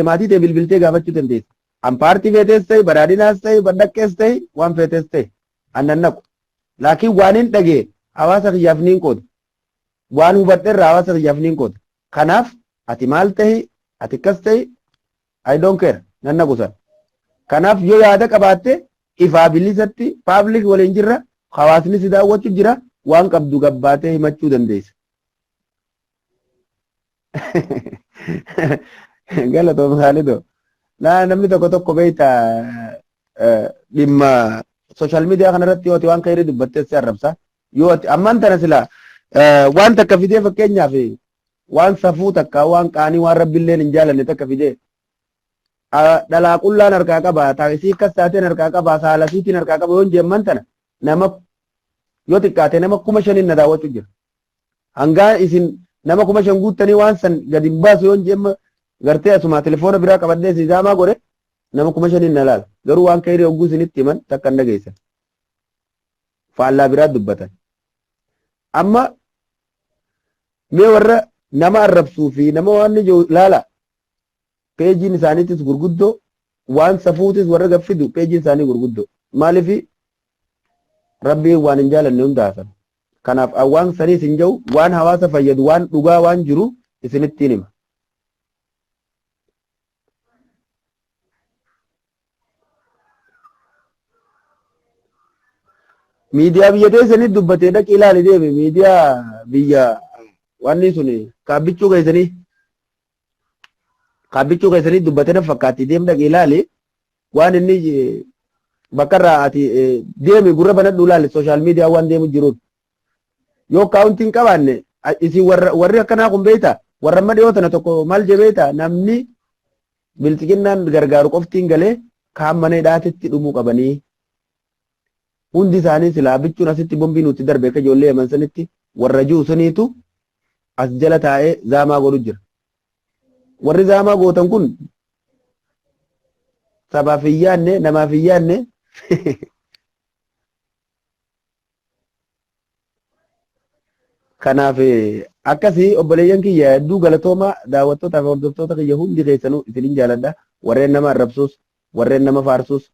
maatii ta'e bilbiltee gaafachuu dandeessa an paartii feetes ta'e badhaadhinaas ta'e badhaqqees ta'e waan feetes ta'e annan naqu laakiin waan hin dhagee hawaasa kiyyaaf niin qooda waan hubadhe irraa hawaasa kiyyaaf niin qooda kanaaf ati maal ta'e ati akkas ta'e I don't care nan naqu san kanaaf yoo yaada qabaatte ifaa bilisatti paablik waliin jirra hawaasni si daawwachuu jira waan qabdu gabbaatee himachuu dandeessa. Galatoom Haalido namni tokko beeyta dhimma sooshaal miidiyaa kanarratti yoo waan kairii dubbattee si arrabsa yoo ammaan tana sila waan takka fidee fakkeenyaaf waan safuu takka waan qaanii waan rabbiilleen hin jaalanne takka fidee dhalaa qullaan harkaa qaba taasisii akkas taateen harkaa qaba saalasiitiin harkaa qaba yoon jeemman tana nama yoo xiqqaate nama 5,000 na daawwachuu jira hangaa isin nama 5,000 guuttanii waan san gadi hin baasu yoon jeemma gartee asuma telefoona biraa qabadhee siisaamaa godhe nama 5,000 na laala garuu waan kairii hogguu isinitti himan takka hin dhageessan faallaa biraa dubbatan amma mee warra nama arrabsuu fi nama waan ijoo laala peejiin isaaniitis gurguddoo waan safuutis warra gaffidu peejiin isaanii gurguddoo maaliif rabbiin waan hin jaalanne hundaasan kanaaf waan saniis hin jiru waan hawaasa fayyadu waan dhugaa waan jiru isinittiin hima. Miidiyaa biyya teessanii dubbatee dhaqi ilaali deeme miidiyaa biyya wanni sun kaabbichuu keessanii dubbatee fakkaatti deem dhaqi ilaali waan inni bakkarraa ati deemi gurra banadhu ilaali sooshaal miidiyaa waan deemu jiruun yoo kaawuntiin qabaanne isin warri akkanaa kun beeyta warra amma dhiyoo tana tokko maal jebeeta namni biltiqinnaan gargaaru qoftiin galee kaan mana hidhaatitti dhumuu qabanii hundi isaanii silaa bichuun asitti bombii nuti darbe akka ijoollee yaman sanitti warra jiru saniitu as jala taa'ee zaamaa godhu jira. Warri zaamaa gootan kun sabaaf hin yaadne namaaf hin yaadne kanaaf akkasii obboleeyyan kiyya hedduu galatooma daawwattootaa fi hordoftoota kiyya hundi keessanuu isinin jaaladha warreen nama arrabsuus warreen nama faarsuus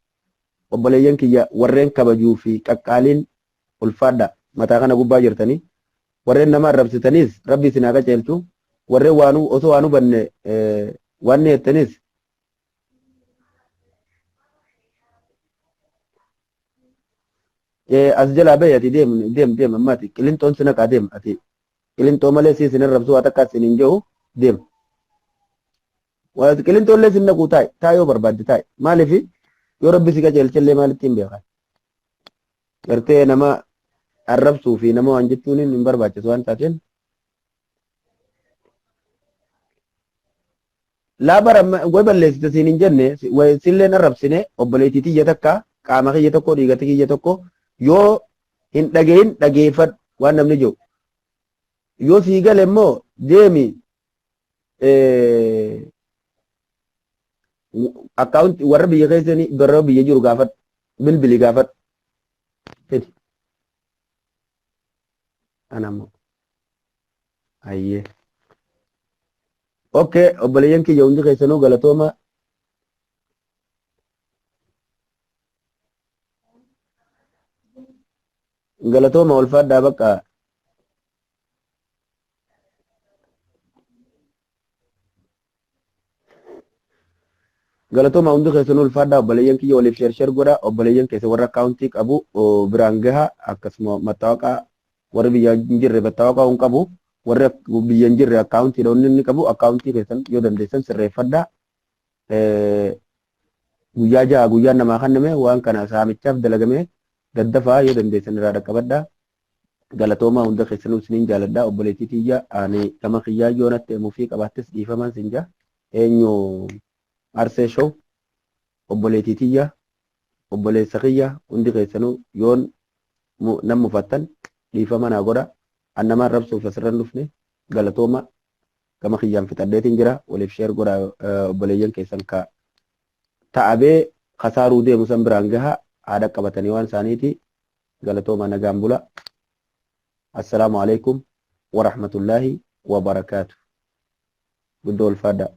obboleeyyan kiyya warreen kabajuu fi qaqqaaliin ulfaadha mataa kana gubbaa jirtanii warreen nama arrabsitaniis rabbi isin haa qaceelchu warreen waanuu osoo waanuu banne wanni jettaniis as jalaa bahi ati deem amma ati qilinxoon si naqaa deem ati qilinxoo malee si isin arrabsuu haa takka isin hin jiru deem qilinxoollee sin naquu taa'e yoo barbaadde taa'e maaliif yoo rabbi si qaceelchellee maalitti hin beekan gartee nama arrabsuu fi nama waan jechuun hin barbaachisu waan taateen laabara way balleessite siin hin jenne silleen arrabsine obboleettii tiyya takka qaama kiyya tokko dhiigatti kiyya tokko yoo hin dhageeyin dhageeffadhu waan namni jiru yoo sii gale immoo deemi akkaawunti warra biyya keessanii warra biyya jiru gaafadhu bilbili gaafadhu fedi anammoo ayyee okay obboleeyyan kiyya hundi keessanuu galatooma galatooma ulfaadhaa bakka Galatoma hundi keessanuu ulfaadhaa obboleeyyan kiyya waliif sheer godha obboleeyyan keessa warra akkaawuntii qabu biraan gaha akkasuma mattaawaqaa warri biyya hin jirre mattaawaqaa hin qabu warri biyya hin jirre akkaawuntii dhoonni inni qabu akkaawuntii keessan yoo dandeessan sirreeffadhaa. Guyyaa ja'a guyyaan namaa kenname waan kana saamichaaf dalagame daddafaa yoo dandeessan irraa dhaqqabadhaa. Galatoomaa hunda keessanuu isiniin jaaladhaa obboleettii tiyya ani gama kiyyaa yoo natti mufii qabaattis dhiifaman sinja eenyu Arsee show obboleettii tiyya obboleessa kiyya hundi keessanuu yoon nam mufattan dhiifama naa godha annamaan rabsuuf asirran dhufne galatooma gama kiyyaan fixadheetiin jira waliif sheer godha obboleeyyan keessan ka ta'abee kasaaruu deemu san biraan gaha haadha qabatanii waan isaaniiti galatooma nagaan bula. Assalamu alaikum wa rahmatullahi wa barakatuh. Guddo ulfaadhaa.